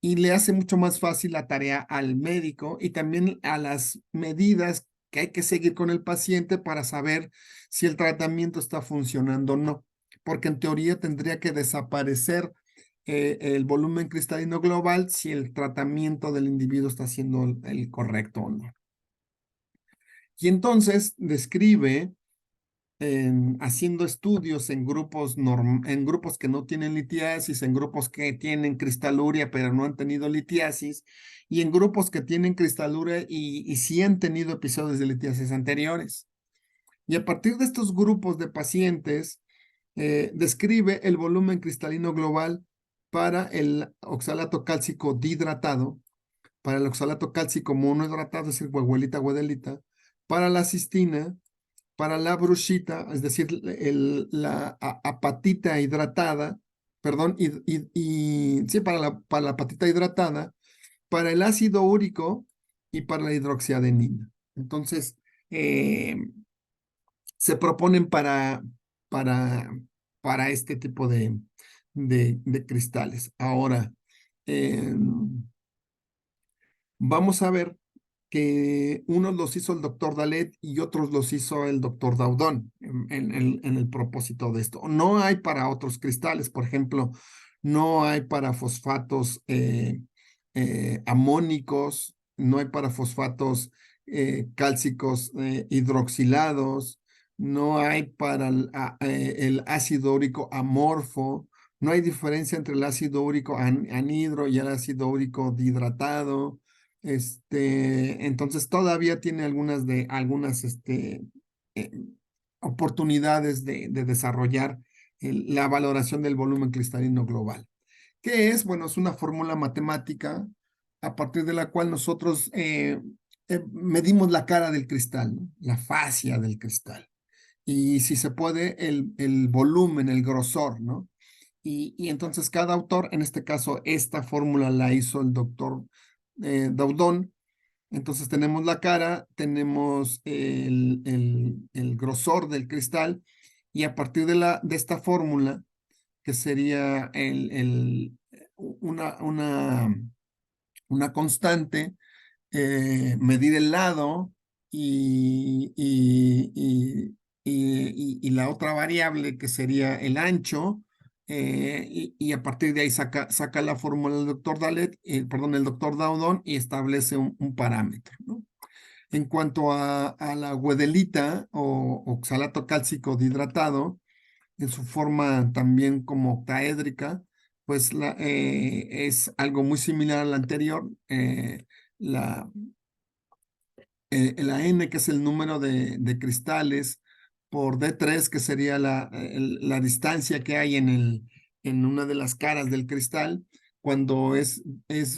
S1: y le hace mucho más fácil la tarea al médico y también a las medidas que hay que seguir con el paciente para saber si el tratamiento está funcionando o no, porque en teoría tendría que desaparecer el volumen cristalino global si el tratamiento del individuo está siendo el correcto o no. Y entonces describe haciendo estudios en en grupos que no tienen litiasis, en grupos que tienen cristaluria pero no han tenido litiasis, y en grupos que tienen cristaluria y sí han tenido episodios de litiasis anteriores. Y a partir de estos grupos de pacientes, describe el volumen cristalino global para el oxalato cálcico dihidratado, para el oxalato cálcico monohidratado, es decir, huehuelita, huedelita, para la cistina, para la brushita, es decir, la apatita hidratada, perdón, sí, para la apatita hidratada, para el ácido úrico y para la hidroxiadenina. Entonces, se proponen para, para este tipo de cristales. Ahora, vamos a ver que unos los hizo el doctor Dalet y otros los hizo el doctor Daudón en el propósito de esto. No hay para otros cristales, por ejemplo, no hay para fosfatos amónicos, no hay para fosfatos cálcicos hidroxilados, no hay para el ácido úrico amorfo, no hay diferencia entre el ácido úrico anhidro y el ácido úrico dihidratado. Entonces todavía tiene algunas eh, oportunidades de desarrollar la valoración del volumen cristalino global. ¿Qué es? Bueno, es una fórmula matemática a partir de la cual nosotros medimos la cara del cristal, ¿no? La fascia del cristal. Y si se puede, el volumen, el grosor, ¿no? Y entonces cada autor, en este caso, esta fórmula la hizo el doctor Daudón. Entonces tenemos la cara, tenemos el grosor del cristal y a partir de esta fórmula, que sería una constante, medir el lado y la otra variable que sería el ancho, y a partir de ahí saca la fórmula del doctor Dalet, perdón, el doctor Daudón y establece un parámetro, ¿no? En cuanto a la guedelita o oxalato cálcico dihidratado, en su forma también como octaédrica, pues es algo muy similar a la anterior. La, la N, que es el número de cristales, por D3, que sería la distancia que hay en una de las caras del cristal, cuando es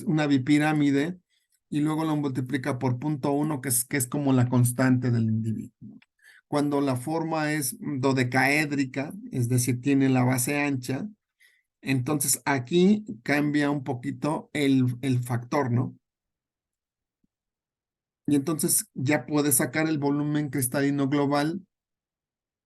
S1: una bipirámide, y luego lo multiplica por 0.1, que es como la constante del individuo. Cuando la forma es dodecaédrica, es decir, tiene la base ancha, entonces aquí cambia un poquito el factor, ¿no? Y entonces ya puedes sacar el volumen cristalino global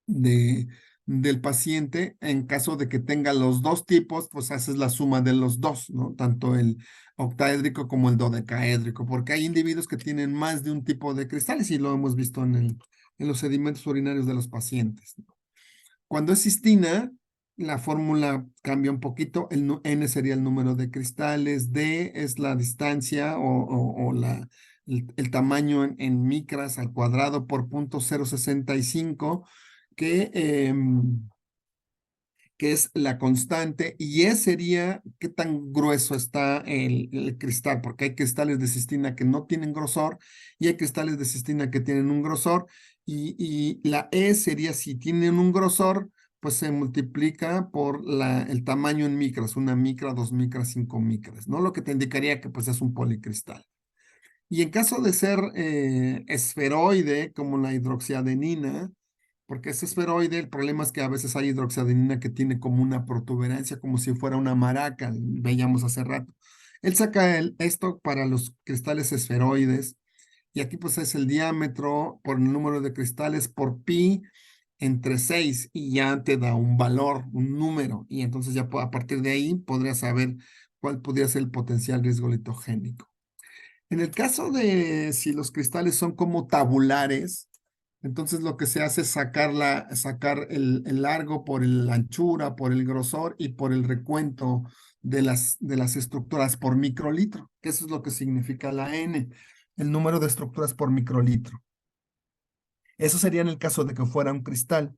S1: de, del paciente. En caso de que tenga los dos tipos, pues haces la suma de los dos, ¿no? Tanto el octaédrico como el dodecaédrico, porque hay individuos que tienen más de un tipo de cristales y lo hemos visto en los sedimentos urinarios de los pacientes, ¿no? Cuando es cistina, la fórmula cambia un poquito. N sería el número de cristales, D es la distancia o el tamaño en micras al cuadrado por 0.065, que, que es la constante, y E sería qué tan grueso está el cristal, porque hay cristales de cistina que no tienen grosor y hay cristales de cistina que tienen un grosor, y la E sería si tienen un grosor, pues se multiplica por el tamaño en micras, 1 micra, 2 micras, 5 micras, ¿no? Lo que te indicaría que pues es un policristal. Y en caso de ser esferoide, como la hidroxiadenina, porque es esferoide, el problema es que a veces hay hidroxiadenina que tiene como una protuberancia, como si fuera una maraca, veíamos hace rato. Él saca esto para los cristales esferoides, y aquí pues es el diámetro por el número de cristales por pi entre 6, y ya te da un valor, un número, y entonces ya a partir de ahí podrías saber cuál podría ser el potencial riesgo litogénico. En el caso de si los cristales son como tabulares, entonces lo que se hace es sacar el largo por la anchura, por el grosor y por el recuento de las estructuras por microlitro, que eso es lo que significa la N, el número de estructuras por microlitro. Eso sería en el caso de que fuera un cristal.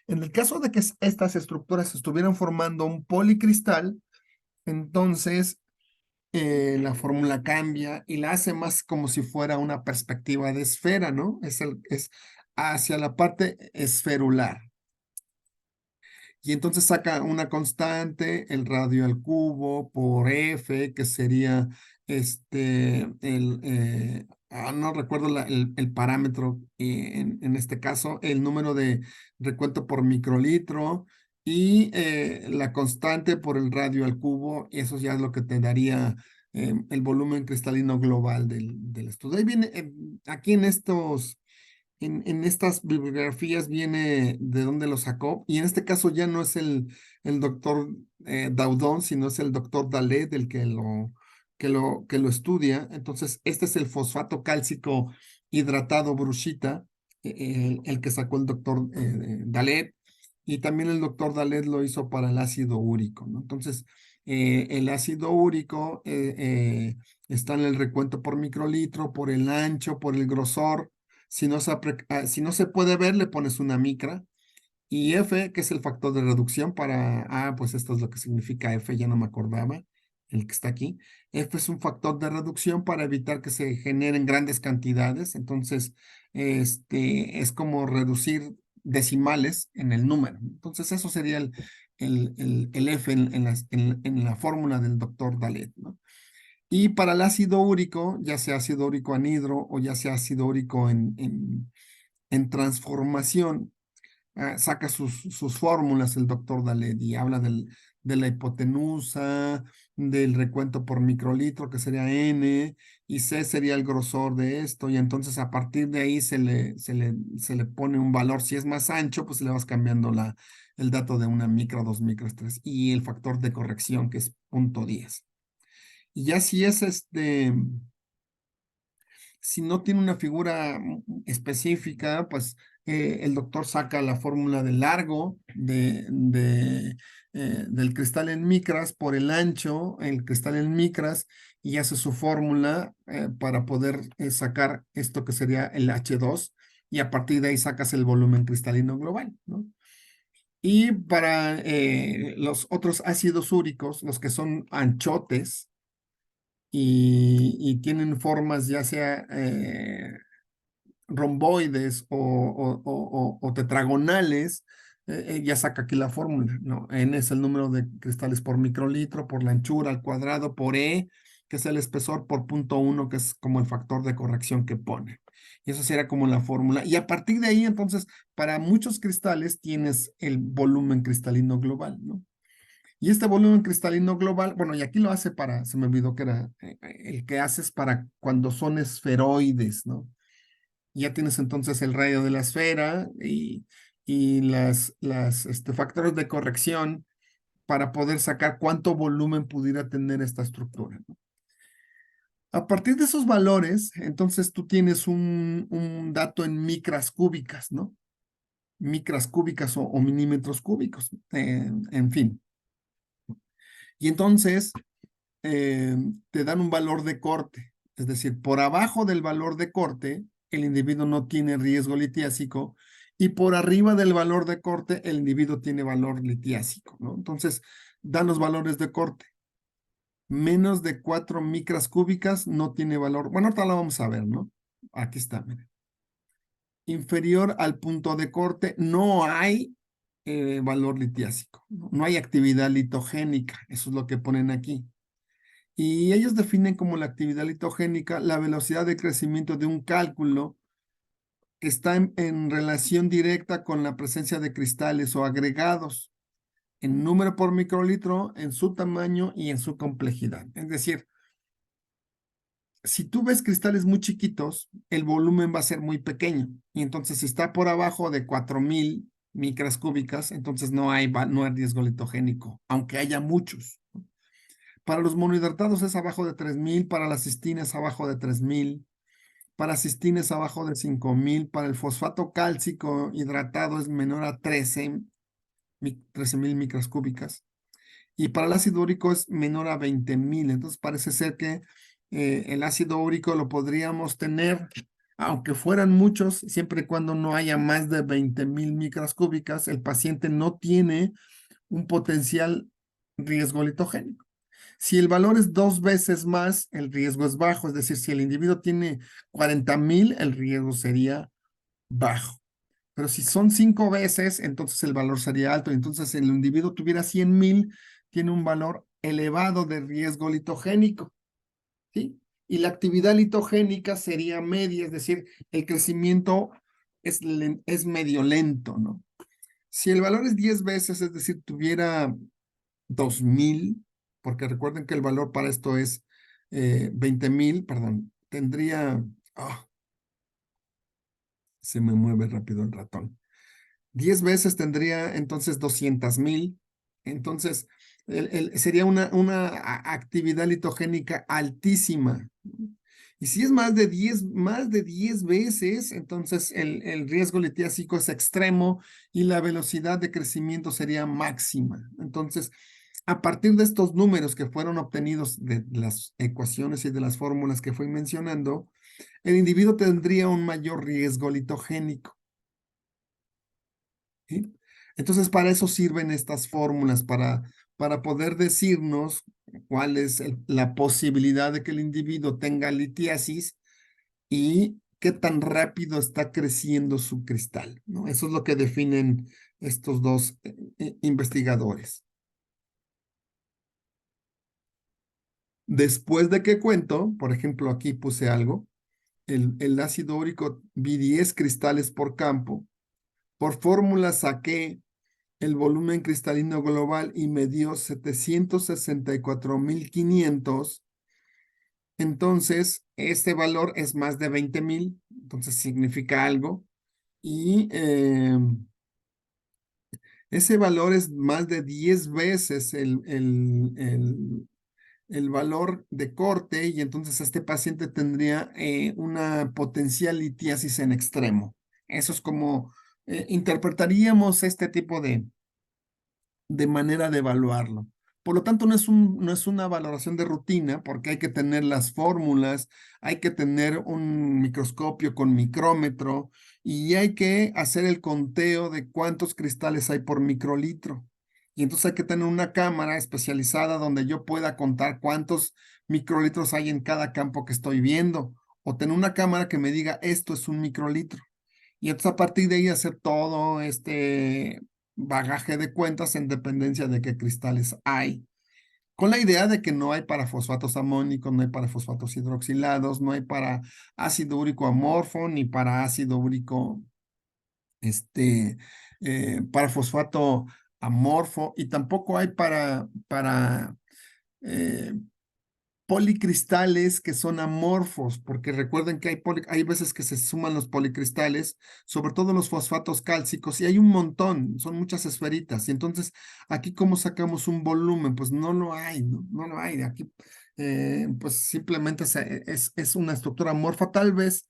S1: En el caso de que estas estructuras estuvieran formando un policristal, entonces la fórmula cambia y la hace más como si fuera una perspectiva de esfera, ¿no? Es hacia la parte esferular. Y entonces saca una constante, el radio al cubo por F, que sería no recuerdo el parámetro en este caso, el número de recuento por microlitro y la constante por el radio al cubo, eso ya es lo que te daría el volumen cristalino global del estudio. Ahí viene, aquí en estas bibliografías viene de dónde lo sacó, y en este caso ya no es el doctor Daudon, sino es el doctor Dalet el que lo estudia. Entonces, este es el fosfato cálcico hidratado brushita, el que sacó el doctor Dalet, y también el doctor Dalet lo hizo para el ácido úrico, ¿no? Entonces, el ácido úrico está en el recuento por microlitro, por el ancho, por el grosor. Si no se puede ver, le pones una micra. Y F, que es el factor de reducción pues esto es lo que significa F, ya no me acordaba, el que está aquí. F es un factor de reducción para evitar que se generen grandes cantidades. Entonces, es como reducir decimales en el número. Entonces, eso sería el F en la fórmula del doctor Dalet, ¿no? Y para el ácido úrico, ya sea ácido úrico anhidro o ya sea ácido úrico en transformación, saca sus fórmulas el doctor Dalet y habla de la hipotenusa, del recuento por microlitro, que sería N, y C sería el grosor de esto, y entonces a partir de ahí se le pone un valor. Si es más ancho, pues le vas cambiando el dato de una micro, dos micros, tres, y el factor de corrección, que es 0.10. Y ya si es si no tiene una figura específica, pues el doctor saca la fórmula del largo del cristal en micras por el ancho, el cristal en micras, y hace su fórmula para poder sacar esto que sería el H2, y a partir de ahí sacas el volumen cristalino global, ¿no? Y para los otros ácidos úricos, los que son anchotes, y tienen formas ya sea romboides o tetragonales, ya saca aquí la fórmula, ¿no? N es el número de cristales por microlitro, por la anchura al cuadrado, por E, que es el espesor, por 0.1, que es como el factor de corrección que pone. Y eso sería como la fórmula. Y a partir de ahí, entonces, para muchos cristales tienes el volumen cristalino global, ¿no? Y este volumen cristalino global, bueno, y aquí lo hace se me olvidó que era el que haces para cuando son esferoides, ¿no? Ya tienes entonces el radio de la esfera y factores de corrección para poder sacar cuánto volumen pudiera tener esta estructura, ¿no? A partir de esos valores, entonces tú tienes un dato en micras cúbicas, ¿no? Micras cúbicas o milímetros cúbicos, en fin. Y entonces te dan un valor de corte, es decir, por abajo del valor de corte, el individuo no tiene riesgo litiásico, y por arriba del valor de corte, el individuo tiene valor litiásico, ¿no? Entonces, dan los valores de corte. Menos de 4 micras cúbicas no tiene valor. Bueno, ahorita lo vamos a ver, ¿no? Aquí está, miren. Inferior al punto de corte, no hay valor litiásico, ¿no? No hay actividad litogénica, eso es lo que ponen aquí. Y ellos definen como la actividad litogénica la velocidad de crecimiento de un cálculo que está en relación directa con la presencia de cristales o agregados en número por microlitro, en su tamaño y en su complejidad. Es decir, si tú ves cristales muy chiquitos, el volumen va a ser muy pequeño. Y entonces, si está por abajo de 4000 micras cúbicas, entonces no hay riesgo litogénico, aunque haya muchos. Para los monohidratados es abajo de 3,000, para la cistina es abajo de 3,000, para cistina es abajo de 5,000, para el fosfato cálcico hidratado es menor a 13,000 micras cúbicas, y para el ácido úrico es menor a 20,000. Entonces parece ser que el ácido úrico lo podríamos tener, aunque fueran muchos, siempre y cuando no haya más de 20,000 micras cúbicas, el paciente no tiene un potencial riesgo litogénico. Si el valor es 2 veces más, el riesgo es bajo. Es decir, si el individuo tiene 40,000, el riesgo sería bajo. Pero si son 5 veces, entonces el valor sería alto. Entonces, si el individuo tuviera 100,000, tiene un valor elevado de riesgo litogénico, ¿sí? Y la actividad litogénica sería media, es decir, el crecimiento es medio lento, ¿no? Si el valor es 10 veces, es decir, tuviera 2,000, porque recuerden que el valor para esto es 20,000, perdón, tendría, ah, se me mueve rápido el ratón. 10 veces tendría entonces 200,000. Entonces, sería una actividad litogénica altísima. Y si es más de 10 veces, entonces el riesgo litiásico es extremo y la velocidad de crecimiento sería máxima. Entonces, a partir de estos números que fueron obtenidos de las ecuaciones y de las fórmulas que fui mencionando, el individuo tendría un mayor riesgo litogénico. ¿Sí? Entonces, para eso sirven estas fórmulas, para poder decirnos cuál es la posibilidad de que el individuo tenga litiasis y qué tan rápido está creciendo su cristal, ¿no? Eso es lo que definen estos dos investigadores. Después de que cuento, por ejemplo, aquí puse algo, el ácido úrico vi 10 cristales por campo. Por fórmula saqué el volumen cristalino global y me dio 764,500. Entonces, este valor es más de 20,000, entonces significa algo. Y ese valor es más de 10 veces el valor de corte, y entonces este paciente tendría una potencial litiasis en extremo. Eso es como interpretaríamos este tipo de manera de evaluarlo. Por lo tanto, no es una valoración de rutina, porque hay que tener las fórmulas, hay que tener un microscopio con micrómetro y hay que hacer el conteo de cuántos cristales hay por microlitro. Y entonces hay que tener una cámara especializada donde yo pueda contar cuántos microlitros hay en cada campo que estoy viendo, o tener una cámara que me diga esto es un microlitro. Y entonces a partir de ahí hacer todo este bagaje de cuentas en dependencia de qué cristales hay, con la idea de que no hay para fosfatos amónicos, no hay para fosfatos hidroxilados, no hay para ácido úrico amorfo, ni para ácido úrico, este, para fosfato amorfo, y tampoco hay para eh, policristales que son amorfos, porque recuerden que hay veces que se suman los policristales, sobre todo los fosfatos cálcicos, y hay un montón, son muchas esferitas. Y entonces, aquí, ¿cómo sacamos un volumen? Pues no lo hay, no lo hay. Aquí, pues simplemente es una estructura amorfa. Tal vez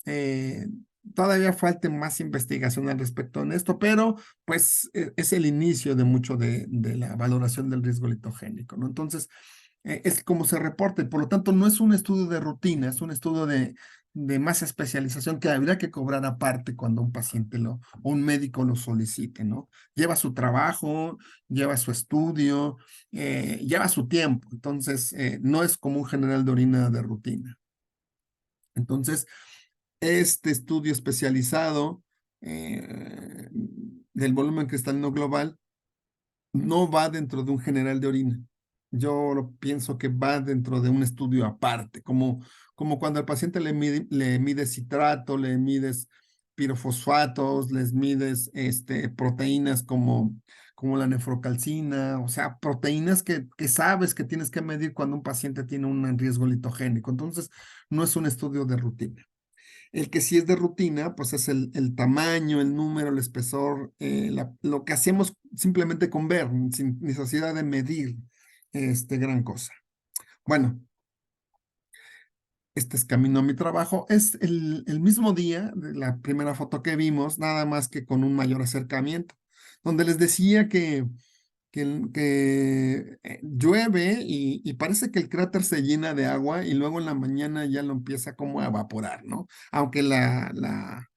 S1: eh, todavía falte más investigación al respecto en esto, pero pues es el inicio de mucho de la valoración del riesgo litogénico, ¿no? Entonces, es como se reporta, y por lo tanto no es un estudio de rutina, es un estudio de más especialización que habría que cobrar aparte cuando un paciente o un médico lo solicite, ¿no? Lleva su trabajo, lleva su estudio, lleva su tiempo, entonces no es como un general de orina de rutina. Entonces, este estudio especializado del volumen cristalino global no va dentro de un general de orina. Pienso que va dentro de un estudio aparte, como cuando al paciente le mides citrato, le mides pirofosfatos, les mides proteínas como la nefrocalcina, o sea, proteínas que sabes que tienes que medir cuando un paciente tiene un riesgo litogénico. Entonces, no es un estudio de rutina. El que sí es de rutina, pues es el tamaño, el número, el espesor, lo que hacemos simplemente con ver, sin necesidad de medir. gran cosa. Bueno, este es camino a mi trabajo. Es el mismo día de la primera foto que vimos, nada más que con un mayor acercamiento, donde les decía que llueve y parece que el cráter se llena de agua y luego en la mañana ya lo empieza como a evaporar, ¿no? Aunque la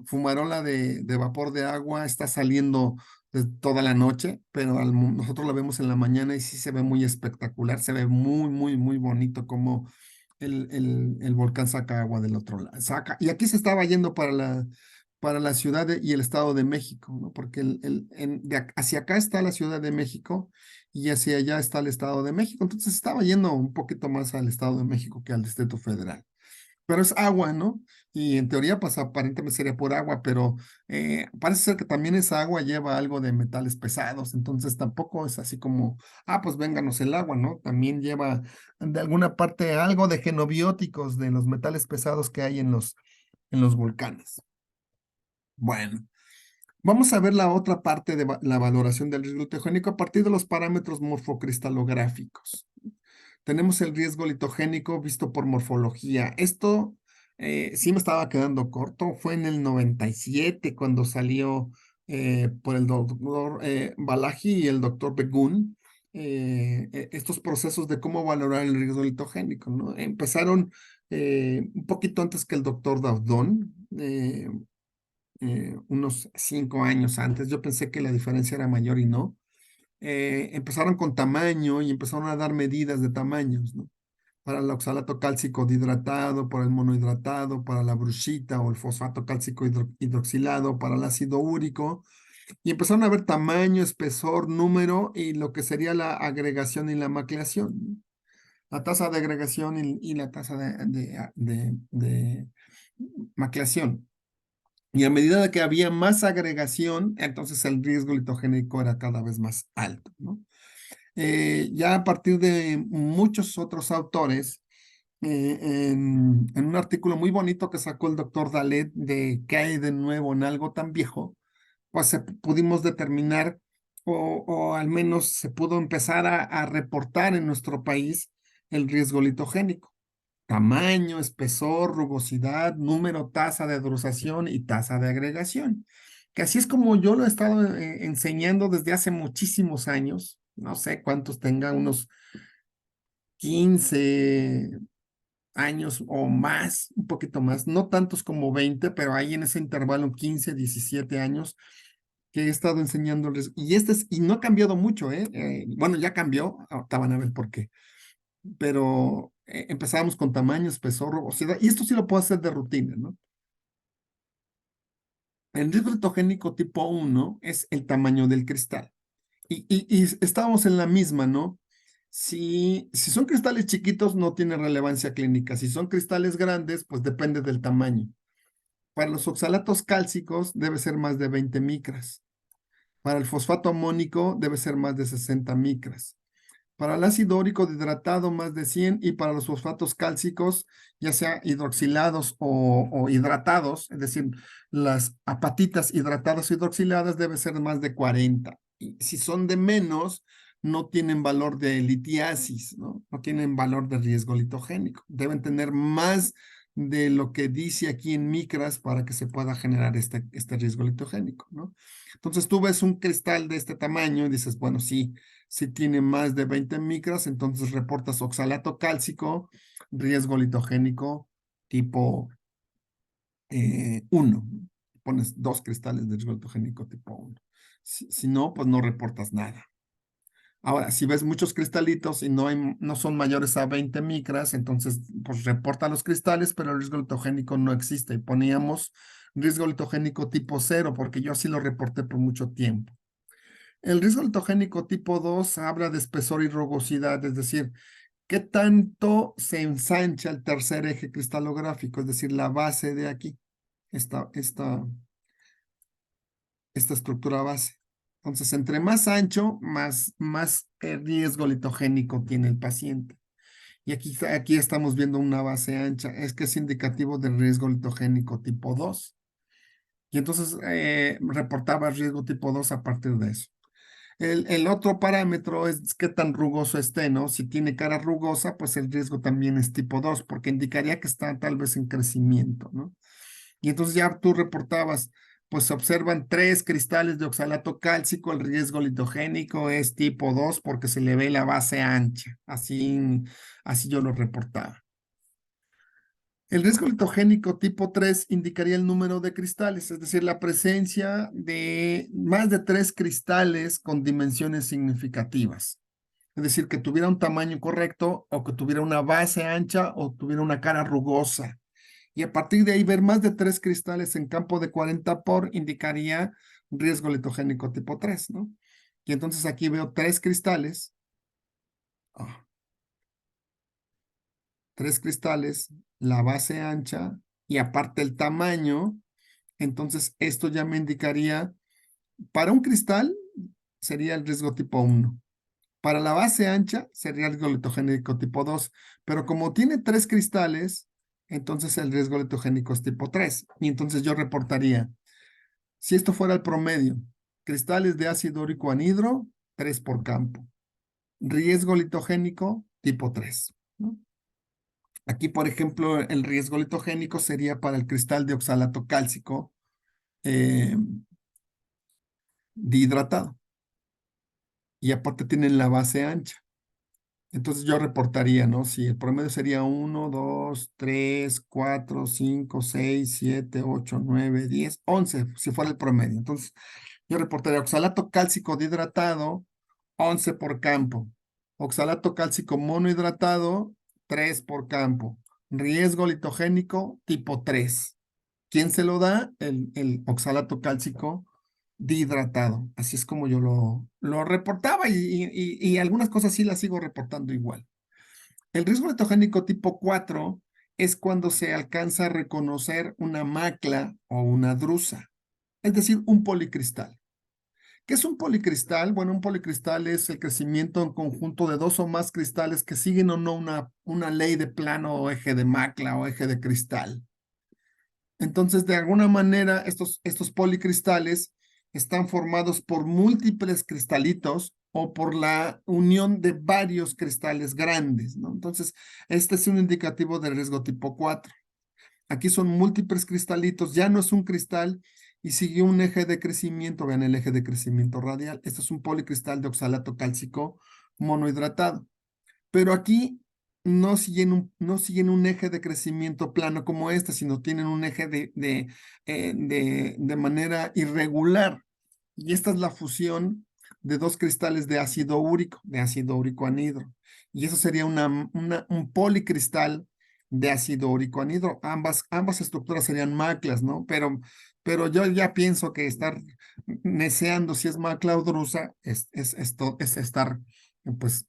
S1: fumarola de vapor de agua está saliendo toda la noche, pero nosotros la vemos en la mañana y sí se ve muy espectacular, se ve muy, muy, muy bonito como el volcán saca agua del otro lado. Y aquí se estaba yendo para la ciudad y el Estado de México, ¿no? Porque hacia acá está la Ciudad de México y hacia allá está el Estado de México. Entonces estaba yendo un poquito más al Estado de México que al Distrito Federal. Pero es agua, ¿no? Y en teoría, pues aparentemente sería por agua, pero parece ser que también esa agua lleva algo de metales pesados, entonces tampoco es así como, pues vénganos el agua, ¿no? También lleva de alguna parte algo de genobióticos de los metales pesados que hay en los volcanes. Bueno, vamos a ver la otra parte de la valoración del riesgo litogénico a partir de los parámetros morfocristalográficos. Tenemos el riesgo litogénico visto por morfología. Esto sí me estaba quedando corto. Fue en el 97 cuando salió por el doctor Balaji y el doctor Begun estos procesos de cómo valorar el riesgo litogénico, ¿no? Empezaron un poquito antes que el doctor Daudon, unos 5 años antes. Yo pensé que la diferencia era mayor y no. Empezaron con tamaño y empezaron a dar medidas de tamaños, ¿no? Para el oxalato cálcico dihidratado, para el monohidratado, para la brucita o el fosfato cálcico hidroxilado, para el ácido úrico, y empezaron a ver tamaño, espesor, número y lo que sería la agregación y la macleación, ¿no? La tasa de agregación y la tasa de macleación. Y a medida de que había más agregación, entonces el riesgo litogénico era cada vez más alto, ¿no? Ya a partir de muchos otros autores, en un artículo muy bonito que sacó el doctor Dalet de ¿qué hay de nuevo en algo tan viejo? Pues pudimos determinar o al menos se pudo empezar a reportar en nuestro país el riesgo litogénico. Tamaño, espesor, rugosidad, número, tasa de drusación y tasa de agregación. Que así es como yo lo he estado enseñando desde hace muchísimos años. No sé cuántos tenga, unos 15 años o más, un poquito más, no tantos como 20, pero ahí en ese intervalo 15, 17 años que he estado enseñándoles. Y no ha cambiado mucho, ¿eh? Bueno, ya cambió, ahorita van a ver por qué. Pero empezábamos con tamaño, espesor, rugosidad, y esto sí lo puedo hacer de rutina, ¿no? El riesgo litogénico tipo 1 es el tamaño del cristal. Y estábamos en la misma, ¿no? Si son cristales chiquitos, no tiene relevancia clínica. Si son cristales grandes, pues depende del tamaño. Para los oxalatos cálcicos debe ser más de 20 micras. Para el fosfato amónico debe ser más de 60 micras. Para el ácido úrico dihidratado más de 100 y para los fosfatos cálcicos, ya sea hidroxilados o hidratados, es decir, las apatitas hidratadas o hidroxiladas debe ser más de 40. Y si son de menos, no tienen valor de litiasis, ¿no? No tienen valor de riesgo litogénico. Deben tener más de lo que dice aquí en micras para que se pueda generar este riesgo litogénico, ¿no? Entonces tú ves un cristal de este tamaño y dices, bueno, sí, si tiene más de 20 micras, entonces reportas oxalato cálcico, riesgo litogénico tipo 1. Pones 2 cristales de riesgo litogénico tipo 1. Si no, pues no reportas nada. Ahora, si ves muchos cristalitos y no son mayores a 20 micras, entonces pues reporta los cristales, pero el riesgo litogénico no existe. Y poníamos riesgo litogénico tipo 0, porque yo así lo reporté por mucho tiempo. El riesgo litogénico tipo 2 habla de espesor y rugosidad, es decir, qué tanto se ensancha el tercer eje cristalográfico, es decir, la base de aquí, esta, esta, esta estructura base. Entonces, entre más ancho, más riesgo litogénico tiene el paciente. Y aquí estamos viendo una base ancha, es que es indicativo del riesgo litogénico tipo 2. Y entonces reportaba riesgo tipo 2 a partir de eso. El otro parámetro es qué tan rugoso esté, ¿no? Si tiene cara rugosa, pues el riesgo también es tipo 2 porque indicaría que está tal vez en crecimiento, ¿no? Y entonces ya tú reportabas, pues se observan 3 cristales de oxalato cálcico, el riesgo litogénico es tipo 2 porque se le ve la base ancha, así yo lo reportaba. El riesgo litogénico tipo 3 indicaría el número de cristales, es decir, la presencia de más de 3 cristales con dimensiones significativas. Es decir, que tuviera un tamaño correcto o que tuviera una base ancha o tuviera una cara rugosa. Y a partir de ahí, ver más de 3 cristales en campo de 40 por indicaría riesgo litogénico tipo 3, ¿no? Y entonces aquí veo 3 cristales, ah, 3 cristales, la base ancha y aparte el tamaño. Entonces esto ya me indicaría, para un cristal sería el riesgo tipo 1. Para la base ancha sería el riesgo litogénico tipo 2, pero como tiene 3 cristales, entonces el riesgo litogénico es tipo 3. Y entonces yo reportaría, si esto fuera el promedio, cristales de ácido úrico anhidro, 3 por campo. Riesgo litogénico tipo 3, ¿no? Aquí, por ejemplo, el riesgo litogénico sería para el cristal de oxalato cálcico eh, dihidratado. Y aparte tienen la base ancha. Entonces yo reportaría, ¿no? Si el promedio sería 1, 2, 3, 4, 5, 6, 7, 8, 9, 10, 11, si fuera el promedio. Entonces yo reportaría oxalato cálcico dihidratado, 11 por campo. Oxalato cálcico monohidratado, 3 por campo. Riesgo litogénico tipo 3. ¿Quién se lo da? El oxalato cálcico dihidratado. Así es como yo lo reportaba y algunas cosas sí las sigo reportando igual. El riesgo letogénico tipo 4 es cuando se alcanza a reconocer una macla o una drusa, es decir, un policristal. ¿Qué es un policristal? Bueno, un policristal es el crecimiento en conjunto de 2 o más cristales que siguen o no una ley de plano o eje de macla o eje de cristal. Entonces, de alguna manera, estos policristales están formados por múltiples cristalitos o por la unión de varios cristales grandes, ¿no? Entonces, este es un indicativo de riesgo tipo 4. Aquí son múltiples cristalitos, ya no es un cristal y sigue un eje de crecimiento, vean el eje de crecimiento radial. Este es un policristal de oxalato cálcico monohidratado. Pero aquí no siguen un eje de crecimiento plano como este, sino tienen un eje de manera irregular. Y esta es la fusión de 2 cristales de ácido úrico anhidro. Y eso sería un policristal de ácido úrico anhidro. Ambas estructuras serían maclas, ¿no? Pero yo ya pienso que estar neceando si es macla o drusa es estar, pues,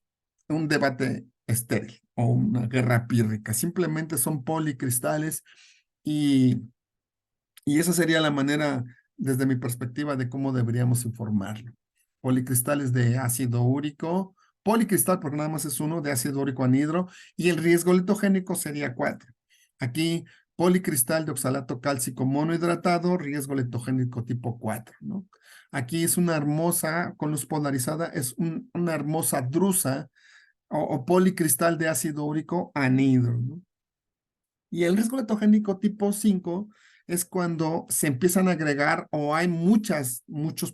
S1: un debate estéril o una guerra pírrica. Simplemente son policristales y, y esa sería la manera, desde mi perspectiva, de cómo deberíamos informarlo. Policristales de ácido úrico, policristal, porque nada más es uno, de ácido úrico anhidro, y el riesgo litogénico sería 4. Aquí, policristal de oxalato cálcico monohidratado, riesgo litogénico tipo 4, ¿no? Aquí es una hermosa, con luz polarizada, es una hermosa drusa o policristal de ácido úrico anhidro, ¿no? Y el riesgo letogénico tipo 5 es cuando se empiezan a agregar o hay muchos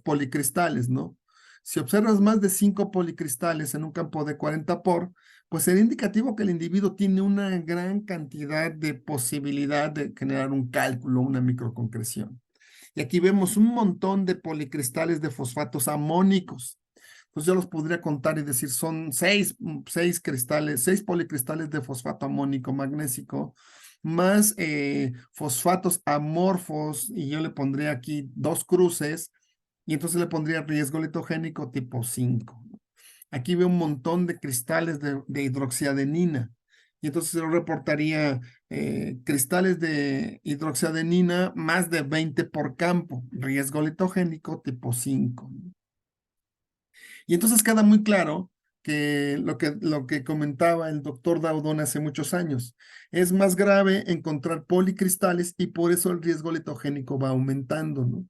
S1: policristales, ¿no? Si observas más de 5 policristales en un campo de 40 por, pues sería indicativo que el individuo tiene una gran cantidad de posibilidad de generar un cálculo, una microconcreción. Y aquí vemos un montón de policristales de fosfatos amónicos. Pues yo los podría contar y decir, son 6 cristales, 6 policristales de fosfato amónico magnésico, más fosfatos amorfos, y yo le pondría aquí 2 cruces, y entonces le pondría riesgo litogénico tipo 5. Aquí veo un montón de cristales de hidroxiadenina, y entonces yo reportaría cristales de hidroxiadenina más de 20 por campo, riesgo litogénico tipo 5. Y entonces queda muy claro que lo que comentaba el doctor Daudón hace muchos años, es más grave encontrar policristales y por eso el riesgo litogénico va aumentando, ¿no?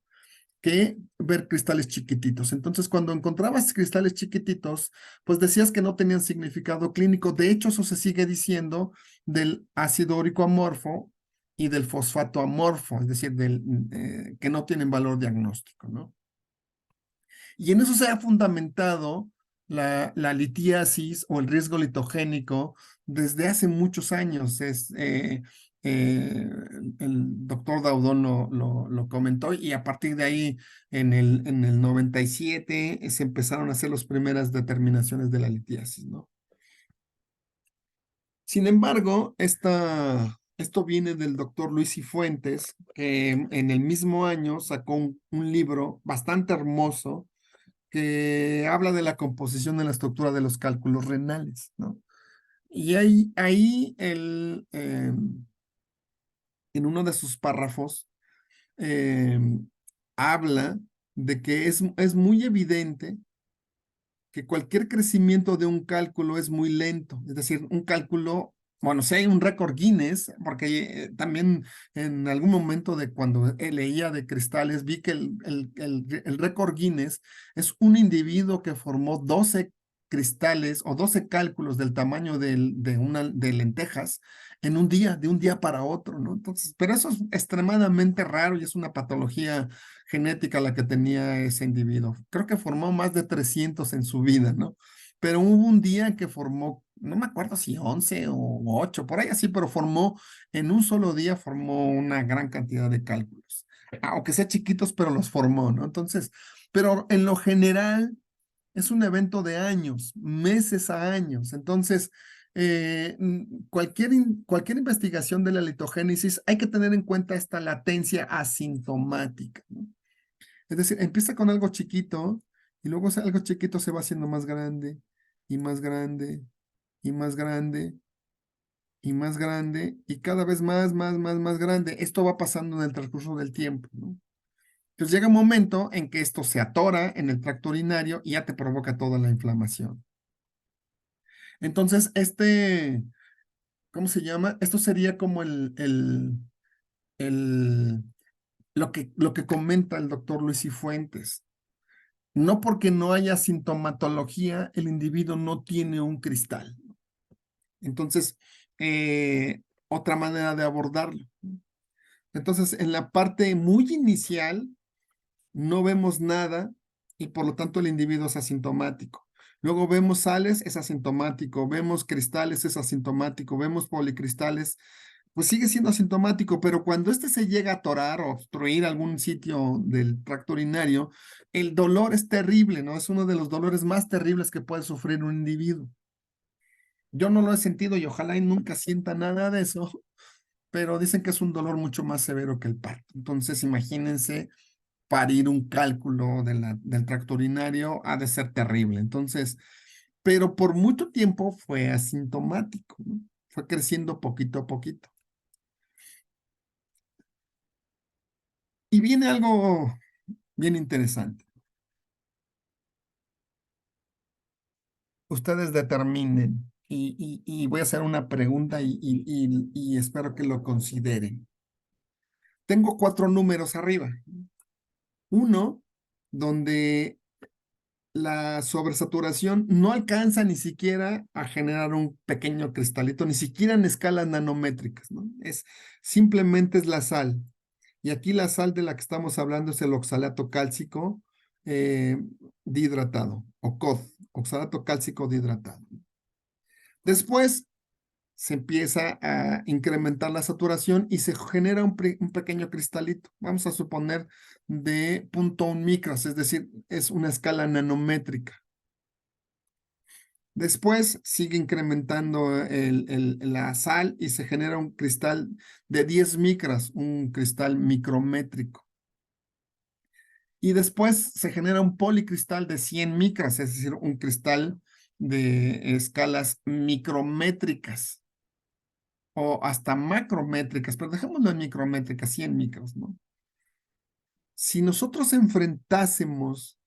S1: que ver cristales chiquititos. Entonces, cuando encontrabas cristales chiquititos, pues decías que no tenían significado clínico. De hecho, eso se sigue diciendo del ácido úrico amorfo y del fosfato amorfo, es decir, que no tienen valor diagnóstico, ¿no? Y en eso se ha fundamentado la litiasis o el riesgo litogénico desde hace muchos años. Eh, el doctor Daudón lo comentó y a partir de ahí, en el 97, se empezaron a hacer las primeras determinaciones de la litiasis, ¿no? Sin embargo, esto viene del doctor Luis Cifuentes, que en el mismo año sacó un libro bastante hermoso que habla de la composición de la estructura de los cálculos renales, ¿no? Y ahí él, en uno de sus párrafos, eh, habla de que es muy evidente que cualquier crecimiento de un cálculo es muy lento, es decir, un cálculo, bueno, si hay un récord Guinness, porque también en algún momento de cuando leía de cristales, vi que el récord Guinness es un individuo que formó 12 cristales o 12 cálculos del tamaño de lentejas en un día, de un día para otro, ¿no? Entonces, pero eso es extremadamente raro y es una patología genética la que tenía ese individuo. Creo que formó más de 300 en su vida, ¿no? Pero hubo un día que formó, no me acuerdo si 11 o 8, por ahí así, pero formó, en un solo día formó una gran cantidad de cálculos. Aunque sea chiquitos, pero los formó, ¿no? Entonces, pero en lo general es un evento de años, meses a años. Entonces, cualquier investigación de la litogénesis hay que tener en cuenta esta latencia asintomática, ¿no? Es decir, empieza con algo chiquito y luego algo chiquito se va haciendo más grande y más grande y más grande y más grande y cada vez más grande. Esto va pasando en el transcurso del tiempo, ¿no? Entonces llega un momento en que esto se atora en el tracto urinario y ya te provoca toda la inflamación. Entonces, ¿cómo se llama? Esto sería como el, lo que comenta el doctor Luis Cifuentes. No porque no haya sintomatología, el individuo no tiene un cristal. Entonces, otra manera de abordarlo. Entonces, en la parte muy inicial, no vemos nada y por lo tanto el individuo es asintomático. Luego vemos sales, es asintomático. Vemos cristales, es asintomático. Vemos policristales, pues sigue siendo asintomático, pero cuando este se llega a atorar o obstruir algún sitio del tracto urinario, el dolor es terrible, ¿no? Es uno de los dolores más terribles que puede sufrir un individuo. Yo no lo he sentido y ojalá y nunca sienta nada de eso, pero dicen que es un dolor mucho más severo que el parto. Entonces, imagínense parir un cálculo del tracto urinario, ha de ser terrible. Entonces, pero por mucho tiempo fue asintomático, ¿no? Fue creciendo poquito a poquito. Y viene algo bien interesante. Ustedes determinen y voy a hacer una pregunta y espero que lo consideren. Tengo 4 números arriba. Uno, donde la sobresaturación no alcanza ni siquiera a generar un pequeño cristalito, ni siquiera en escalas nanométricas, ¿no? Simplemente es la sal. Y aquí la sal de la que estamos hablando es el oxalato cálcico eh, dihidratado, o COD, oxalato cálcico dihidratado. Después se empieza a incrementar la saturación y se genera un pequeño cristalito. Vamos a suponer de 0.1 micras, es decir, es una escala nanométrica. Después sigue incrementando la sal y se genera un cristal de 10 micras, un cristal micrométrico. Y después se genera un policristal de 100 micras, es decir, un cristal de escalas micrométricas o hasta macrométricas, pero dejémoslo en micrométricas, 100 micras, ¿no? Si nosotros enfrentásemos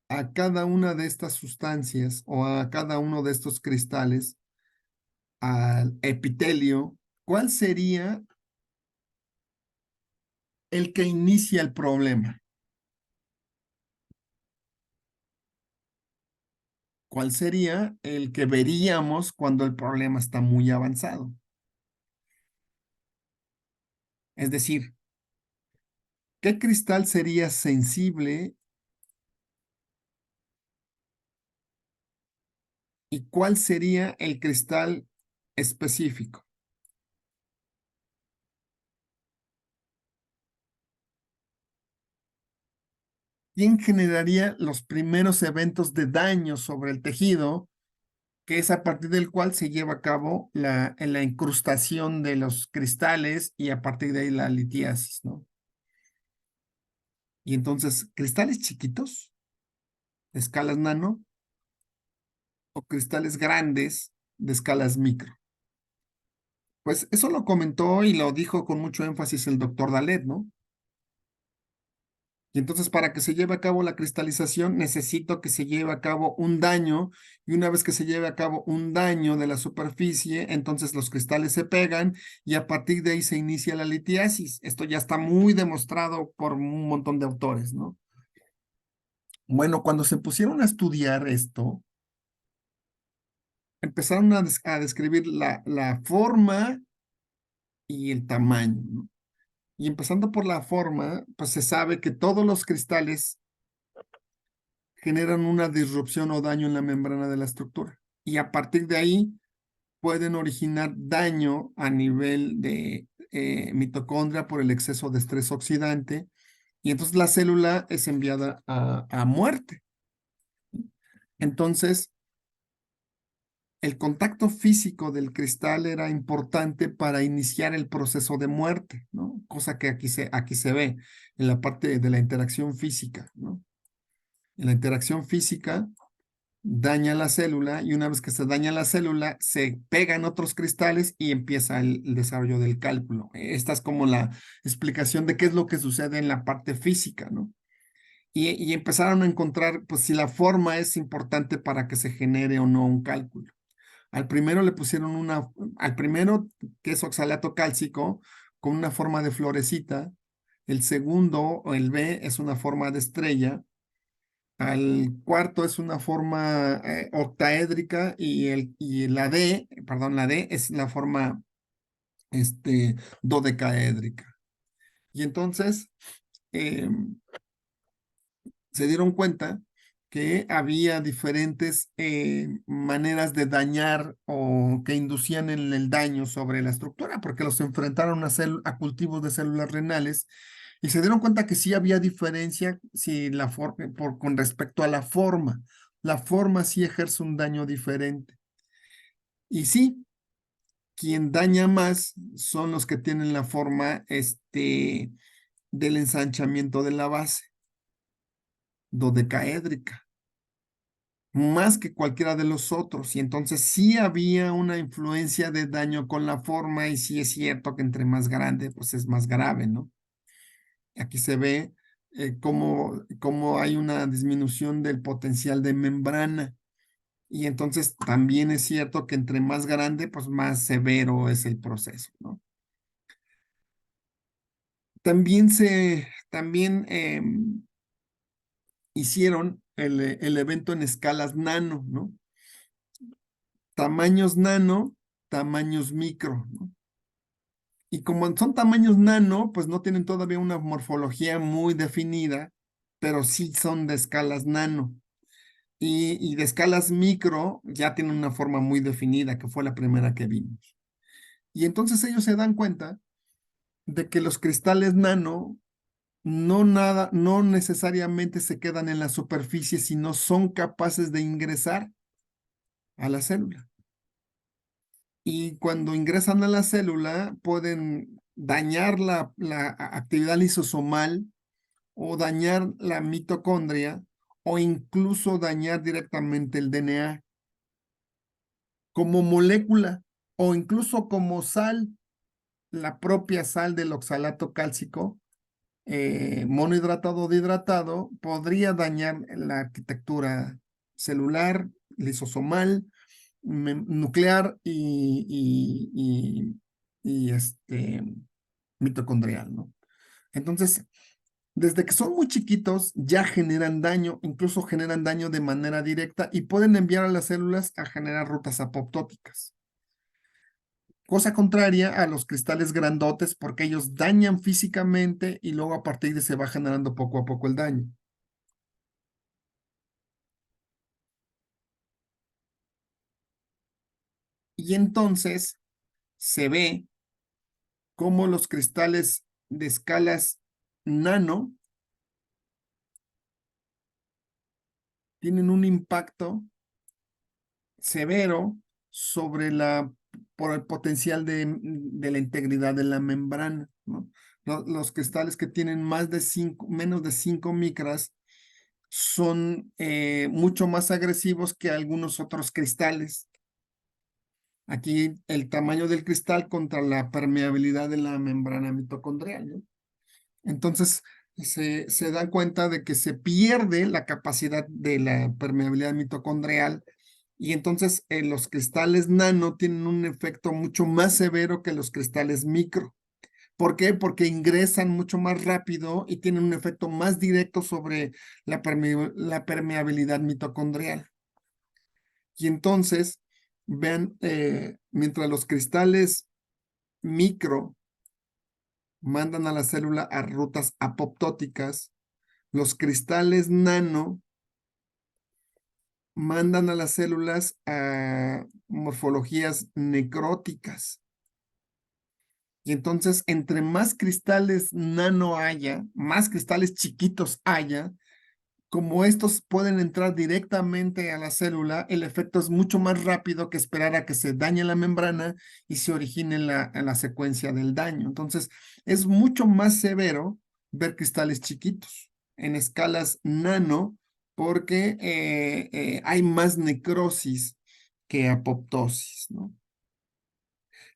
S1: a cada una de estas sustancias o a cada uno de estos cristales al epitelio, ¿cuál sería el que inicia el problema? ¿Cuál sería el que veríamos cuando el problema está muy avanzado? Es decir, ¿qué cristal sería sensible y cuál sería el cristal específico? ¿Quién generaría los primeros eventos de daño sobre el tejido, que es a partir del cual se lleva a cabo la incrustación de los cristales y a partir de ahí la litiasis, ¿no? Y entonces, cristales chiquitos, de escalas nano, o cristales grandes, de escalas micro. Pues eso lo comentó y lo dijo con mucho énfasis el doctor Dalet, ¿no? Y entonces para que se lleve a cabo la cristalización necesito que se lleve a cabo un daño y una vez que se lleve a cabo un daño de la superficie, entonces los cristales se pegan y a partir de ahí se inicia la litiasis. Esto ya está muy demostrado por un montón de autores, ¿no? Bueno, cuando se pusieron a estudiar esto, empezaron a describir la forma y el tamaño, ¿no? Y empezando por la forma, pues se sabe que todos los cristales generan una disrupción o daño en la membrana de la estructura. Y a partir de ahí pueden originar daño a nivel de mitocondria por el exceso de estrés oxidante. Y entonces la célula es enviada a muerte. Entonces, el contacto físico del cristal era importante para iniciar el proceso de muerte, ¿no? Cosa que aquí se ve en la parte de la interacción física, ¿no? En la interacción física daña la célula y una vez que se daña la célula, se pegan otros cristales y empieza el desarrollo del cálculo. Esta es como la explicación de qué es lo que sucede en la parte física, ¿no? Y empezaron a encontrar, pues, si la forma es importante para que se genere o no un cálculo. Al primero le pusieron al primero, que es oxalato cálcico, con una forma de florecita. El segundo, o el B, es una forma de estrella. Al cuarto es una forma octaédrica y la D, perdón, la D es la forma dodecaédrica. Y entonces eh, se dieron cuenta que había diferentes maneras de dañar o que inducían el daño sobre la estructura, porque los enfrentaron a cultivos de células renales y se dieron cuenta que sí había diferencia si con respecto a la forma. La forma sí ejerce un daño diferente. Y sí, quien daña más son los que tienen la forma del ensanchamiento de la base, dodecaédrica, más que cualquiera de los otros. Y entonces sí había una influencia de daño con la forma y sí es cierto que entre más grande, pues es más grave, ¿no? Aquí se ve cómo hay una disminución del potencial de membrana. Y entonces también es cierto que entre más grande, pues más severo es el proceso, ¿no? También hicieron el evento en escalas nano, ¿no? Tamaños nano, tamaños micro, ¿no? Y como son tamaños nano, pues no tienen todavía una morfología muy definida, pero sí son de escalas nano. Y de escalas micro ya tienen una forma muy definida, que fue la primera que vimos. Y entonces ellos se dan cuenta de que los cristales nano no necesariamente se quedan en la superficie, sino son capaces de ingresar a la célula. Y cuando ingresan a la célula, pueden dañar la actividad lisosomal o dañar la mitocondria o incluso dañar directamente el DNA como molécula o incluso como sal, la propia sal del oxalato cálcico monohidratado o dihidratado podría dañar la arquitectura celular, lisosomal, nuclear y mitocondrial, ¿no? Entonces, Desde que son muy chiquitos ya generan daño, incluso generan daño de manera directa y pueden enviar a las células a generar rutas apoptóticas. Cosa contraria a los cristales grandotes porque ellos dañan físicamente y luego a partir de se va generando poco a poco el daño. Y entonces se ve cómo los cristales de escalas nano tienen un impacto severo sobre por el potencial de la integridad de la membrana, ¿no? Los cristales que tienen menos de 5 micras son mucho más agresivos que algunos otros cristales. Aquí el tamaño del cristal contra la permeabilidad de la membrana mitocondrial, ¿no? Entonces, se dan cuenta de que se pierde la capacidad de la permeabilidad mitocondrial y entonces los cristales nano tienen un efecto mucho más severo que los cristales micro. ¿Por qué? Porque ingresan mucho más rápido y tienen un efecto más directo sobre la permeabilidad mitocondrial. Y entonces, vean, mientras los cristales micro mandan a la célula a rutas apoptóticas, los cristales nano mandan a las células a morfologías necróticas. Y entonces, entre más cristales nano haya, más cristales chiquitos haya, como estos pueden entrar directamente a la célula, el efecto es mucho más rápido que esperar a que se dañe la membrana y se origine la secuencia del daño. Entonces, es mucho más severo ver cristales chiquitos en escalas nano porque hay más necrosis que apoptosis, ¿no?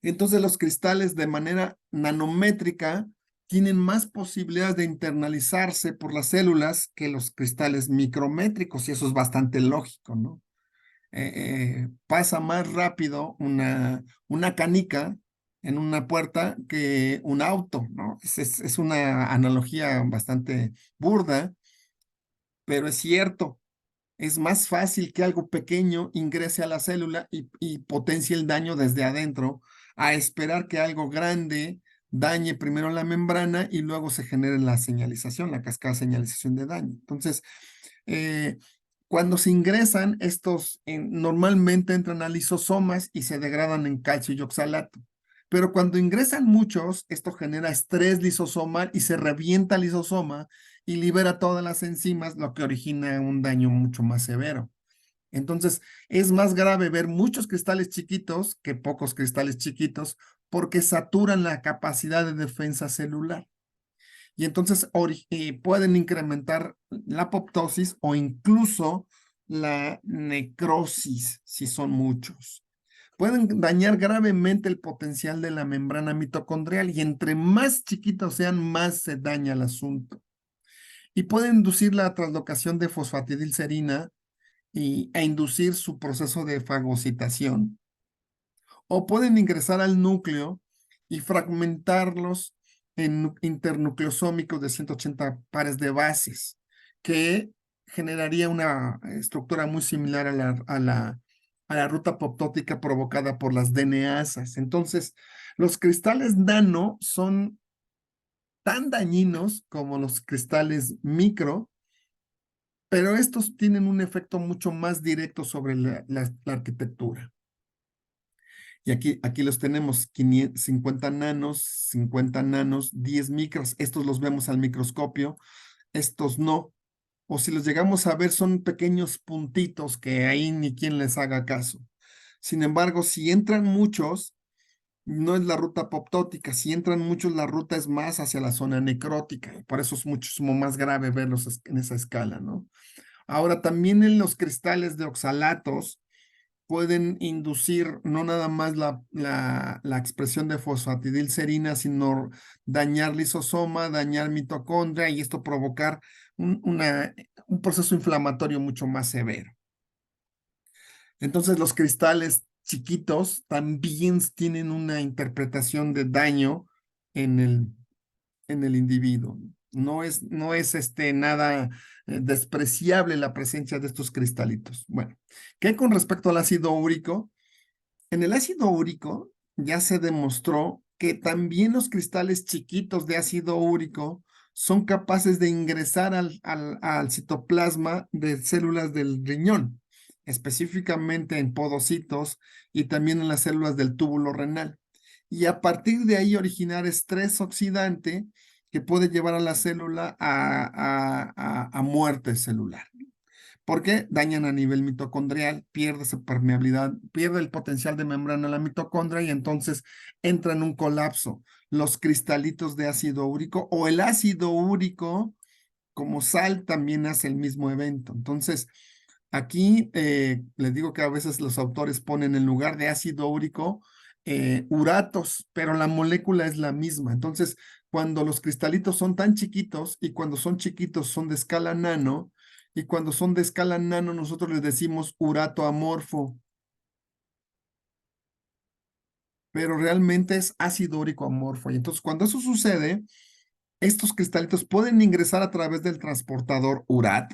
S1: Entonces los cristales de manera nanométrica tienen más posibilidades de internalizarse por las células que los cristales micrométricos, y eso es bastante lógico, ¿no? Pasa más rápido una canica en una puerta que un auto, ¿no? Es una analogía bastante burda, pero es cierto. Es más fácil que algo pequeño ingrese a la célula y potencie el daño desde adentro, a esperar que algo grande dañe primero la membrana y luego se genere la señalización, la cascada de señalización de daño. Entonces, eh, cuando se ingresan, estos normalmente entran a lisosomas y se degradan en calcio y oxalato. Pero cuando ingresan muchos, esto genera estrés lisosomal y se revienta el lisosoma y libera todas las enzimas, lo que origina un daño mucho más severo. Entonces, es más grave ver muchos cristales chiquitos que pocos cristales chiquitos porque saturan la capacidad de defensa celular. Y entonces pueden incrementar la apoptosis o incluso la necrosis si son muchos. Pueden dañar gravemente el potencial de la membrana mitocondrial y entre más chiquitos sean, más se daña el asunto. Y pueden inducir la translocación de fosfatidilcerina e inducir su proceso de fagocitación. O pueden ingresar al núcleo y fragmentarlos en internucleosómicos de 180 pares de bases, que generaría una estructura muy similar a la ruta apoptótica provocada por las DNAsas. Entonces, los cristales nano son tan dañinos como los cristales micro, pero estos tienen un efecto mucho más directo sobre la arquitectura. Y aquí los tenemos, 50 nanos, 50 nanos, 10 micros. Estos los vemos al microscopio, estos no. O si los llegamos a ver, son pequeños puntitos que ahí ni quien les haga caso. Sin embargo, si entran muchos, no es la ruta apoptótica. Si entran muchos, la ruta es más hacia la zona necrótica. Por eso es muchísimo más grave verlos en esa escala, ¿no? Ahora, también en los cristales de oxalatos pueden inducir no nada más la expresión de fosfatidilcerina, sino dañar lisosoma, dañar mitocondria y esto provocar un proceso inflamatorio mucho más severo. Entonces, los cristales chiquitos también tienen una interpretación de daño en el individuo. No es nada despreciable la presencia de estos cristalitos. Bueno, ¿qué con respecto al ácido úrico? En el ácido úrico ya se demostró que también los cristales chiquitos de ácido úrico son capaces de ingresar al citoplasma de células del riñón, específicamente en podocitos y también en las células del túbulo renal. Y a partir de ahí originar estrés oxidante que puede llevar a la célula a muerte celular porque dañan a nivel mitocondrial, pierde su permeabilidad, pierde el potencial de membrana de la mitocondria y entonces entra en un colapso. Los cristalitos de ácido úrico o el ácido úrico como sal también hace el mismo evento. Entonces, aquí les digo que a veces los autores ponen en lugar de ácido úrico uratos, pero la molécula es la misma. Entonces, cuando los cristalitos son tan chiquitos y cuando son chiquitos son de escala nano, y cuando son de escala nano nosotros les decimos urato amorfo, pero realmente es ácido úrico amorfo. Y entonces, cuando eso sucede, estos cristalitos pueden ingresar a través del transportador URAT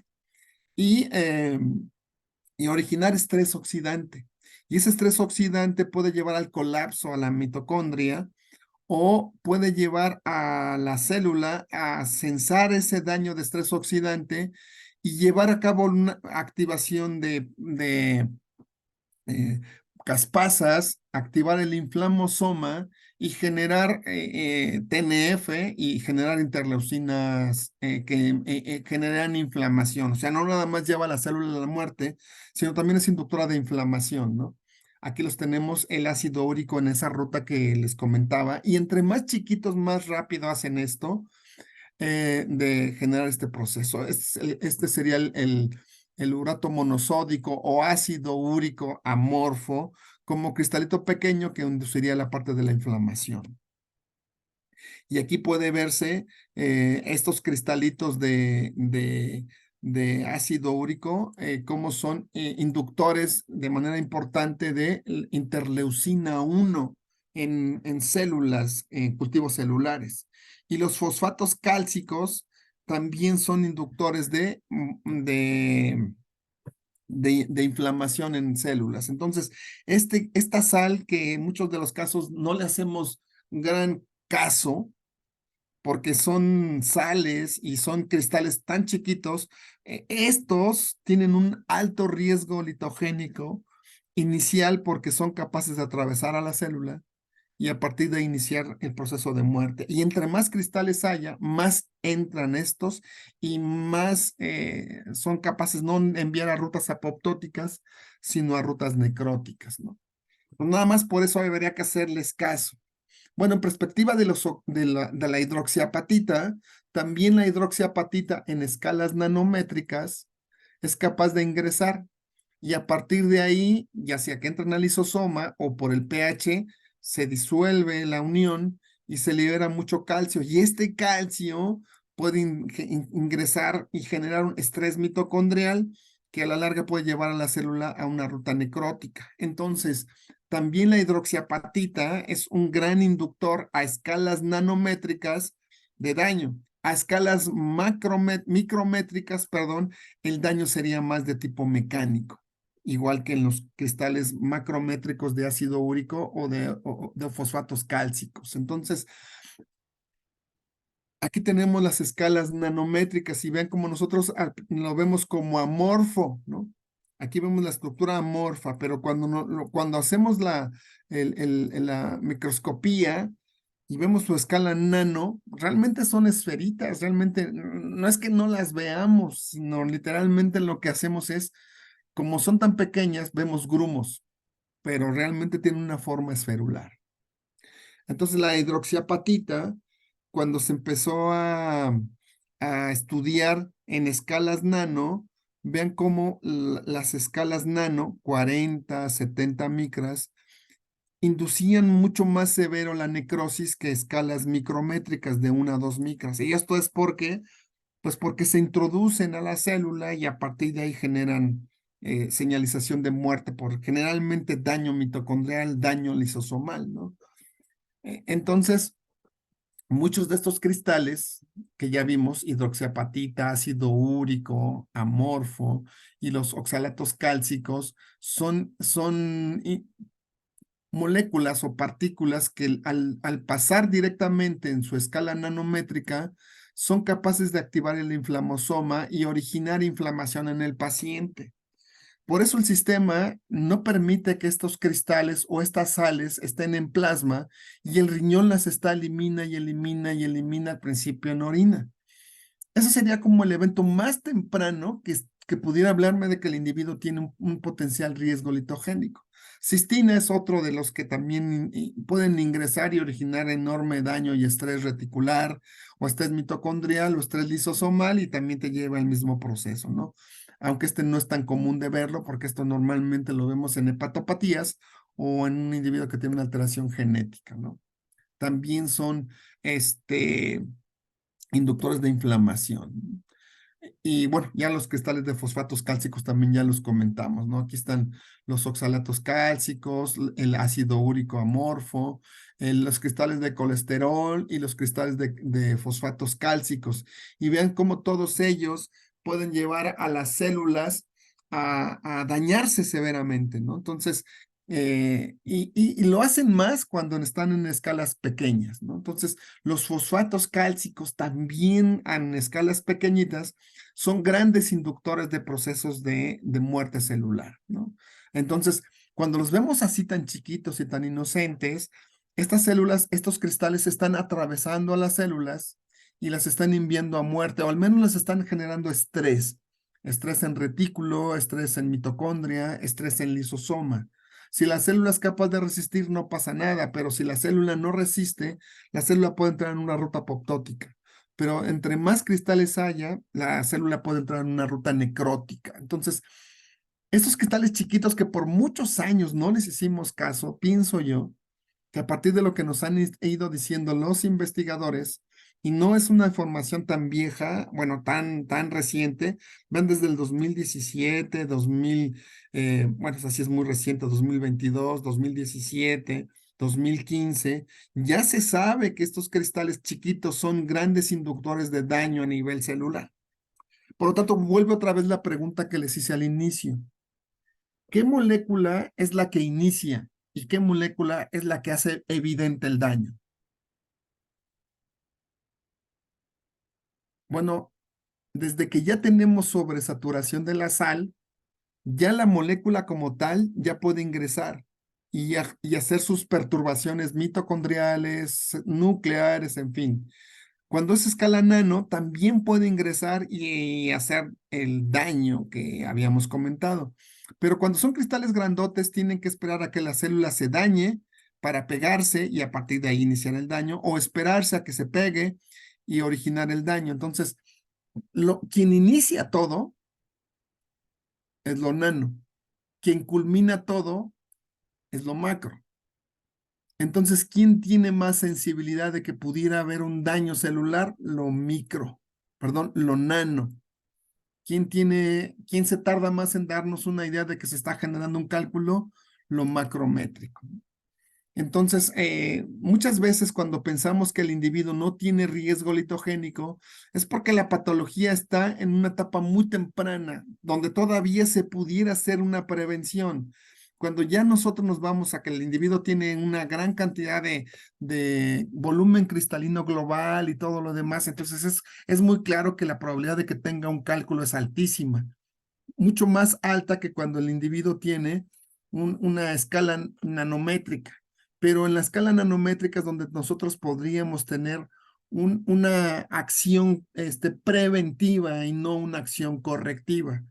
S1: y, eh, y originar estrés oxidante. Y ese estrés oxidante puede llevar al colapso a la mitocondria o puede llevar a la célula a sensar ese daño de estrés oxidante y llevar a cabo una activación de eh, caspasas, activar el inflamosoma y generar TNF y generar interleucinas que generan inflamación. O sea, no nada más lleva a la célula a la muerte, sino también es inductora de inflamación, ¿no? Aquí los tenemos el ácido úrico en esa ruta que les comentaba. Y entre más chiquitos, más rápido hacen esto de generar este proceso. Este sería el urato monosódico o ácido úrico amorfo como cristalito pequeño que induciría la parte de la inflamación. Y aquí puede verse estos cristalitos de ácido úrico, como son inductores de manera importante de interleucina 1 en células, en cultivos celulares. Y los fosfatos cálcicos también son inductores de inflamación en células. Entonces, esta sal que en muchos de los casos no le hacemos gran caso, porque son sales y son cristales tan chiquitos, estos tienen un alto riesgo litogénico inicial porque son capaces de atravesar a la célula y a partir de iniciar el proceso de muerte. Y entre más cristales haya, más entran estos y más son capaces no enviar a rutas apoptóticas, sino a rutas necróticas, ¿no? Pues nada más por eso debería que hacerles caso. Bueno, en perspectiva de la hidroxiapatita, también la hidroxiapatita en escalas nanométricas es capaz de ingresar y a partir de ahí, ya sea que entran al lisosoma o por el pH, se disuelve la unión y se libera mucho calcio. Y este calcio puede ingresar y generar un estrés mitocondrial que a la larga puede llevar a la célula a una ruta necrótica. Entonces, también la hidroxiapatita es un gran inductor a escalas nanométricas de daño. A escalas micrométricas, perdón, el daño sería más de tipo mecánico, igual que en los cristales macrométricos de ácido úrico o de fosfatos cálcicos. Entonces, aquí tenemos las escalas nanométricas y vean como nosotros lo vemos como amorfo, ¿no? Aquí vemos la estructura amorfa, pero cuando hacemos la microscopía y vemos su escala nano, realmente son esferitas, realmente no es que no las veamos, sino literalmente lo que hacemos es, como son tan pequeñas, vemos grumos, pero realmente tienen una forma esferular. Entonces la hidroxiapatita, cuando se empezó a estudiar en escalas nano, vean cómo las escalas nano, 40, 70 micras, inducían mucho más severo la necrosis que escalas micrométricas de 1 a 2 micras. Y esto es porque, pues porque se introducen a la célula y a partir de ahí generan señalización de muerte por generalmente daño mitocondrial, daño lisosomal, ¿no? Entonces, muchos de estos cristales que ya vimos, hidroxiapatita, ácido úrico, amorfo y los oxalatos cálcicos, son moléculas o partículas que al pasar directamente en su escala nanométrica, son capaces de activar el inflamosoma y originar inflamación en el paciente. Por eso el sistema no permite que estos cristales o estas sales estén en plasma y el riñón las está elimina y elimina y elimina al principio en orina. Ese sería como el evento más temprano que pudiera hablarme de que el individuo tiene un potencial riesgo litogénico. Cistina es otro de los que también pueden ingresar y originar enorme daño y estrés reticular, o estrés mitocondrial, o estrés lisosomal, y también te lleva el mismo proceso, ¿no? Aunque este no es tan común de verlo, porque esto normalmente lo vemos en hepatopatías o en un individuo que tiene una alteración genética, ¿no? También son, inductores de inflamación. Y bueno, ya los cristales de fosfatos cálcicos también ya los comentamos, ¿no? Aquí están los oxalatos cálcicos, el ácido úrico amorfo, los cristales de colesterol y los cristales de fosfatos cálcicos. Y vean cómo todos ellos pueden llevar a las células a dañarse severamente, ¿no? Entonces, y lo hacen más cuando están en escalas pequeñas, ¿no? Entonces, los fosfatos cálcicos también en escalas pequeñitas son grandes inductores de procesos de muerte celular, ¿no? Entonces, cuando los vemos así tan chiquitos y tan inocentes, estas células, estos cristales están atravesando a las células y las están enviando a muerte, o al menos les están generando estrés. Estrés en retículo, estrés en mitocondria, estrés en lisosoma. Si la célula es capaz de resistir, no pasa nada, pero si la célula no resiste, la célula puede entrar en una ruta apoptótica. Pero entre más cristales haya, la célula puede entrar en una ruta necrótica. Entonces, estos cristales chiquitos que por muchos años no les hicimos caso, pienso yo, que a partir de lo que nos han ido diciendo los investigadores, y no es una información tan vieja, bueno, tan reciente, van desde el 2017, 2000, bueno, así es muy reciente, 2022, 2017, 2015, ya se sabe que estos cristales chiquitos son grandes inductores de daño a nivel celular. Por lo tanto, vuelve otra vez la pregunta que les hice al inicio. ¿Qué molécula es la que inicia y qué molécula es la que hace evidente el daño? Bueno, desde que ya tenemos sobresaturación de la sal, ya la molécula como tal ya puede ingresar y hacer sus perturbaciones mitocondriales, nucleares, en fin. Cuando es escala nano, también puede ingresar y hacer el daño que habíamos comentado. Pero cuando son cristales grandotes, tienen que esperar a que la célula se dañe para pegarse y a partir de ahí iniciar el daño, o esperarse a que se pegue y originar el daño. Entonces, quien inicia todo es lo nano. Quien culmina todo es lo macro. Entonces, ¿quién tiene más sensibilidad de que pudiera haber un daño celular? Lo micro, perdón, lo nano. ¿Quién se tarda más en darnos una idea de que se está generando un cálculo? Lo macrométrico. Entonces, muchas veces cuando pensamos que el individuo no tiene riesgo litogénico, es porque la patología está en una etapa muy temprana, donde todavía se pudiera hacer una prevención. Cuando ya nosotros nos vamos a que el individuo tiene una gran cantidad de volumen cristalino global y todo lo demás, entonces es muy claro que la probabilidad de que tenga un cálculo es altísima, mucho más alta que cuando el individuo tiene una escala nanométrica. Pero en la escala nanométrica es donde nosotros podríamos tener una acción preventiva y no una acción correctiva.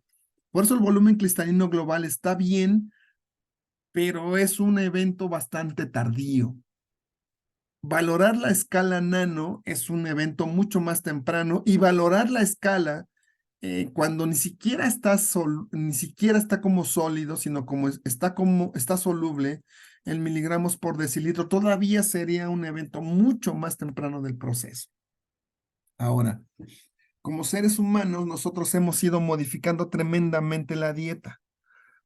S1: Por eso el volumen cristalino global está bien, pero es un evento bastante tardío. Valorar la escala nano es un evento mucho más temprano, y valorar la escala cuando ni siquiera está como sólido, sino está soluble en miligramos por decilitro, todavía sería un evento mucho más temprano del proceso. Ahora, como seres humanos, nosotros hemos ido modificando tremendamente la dieta.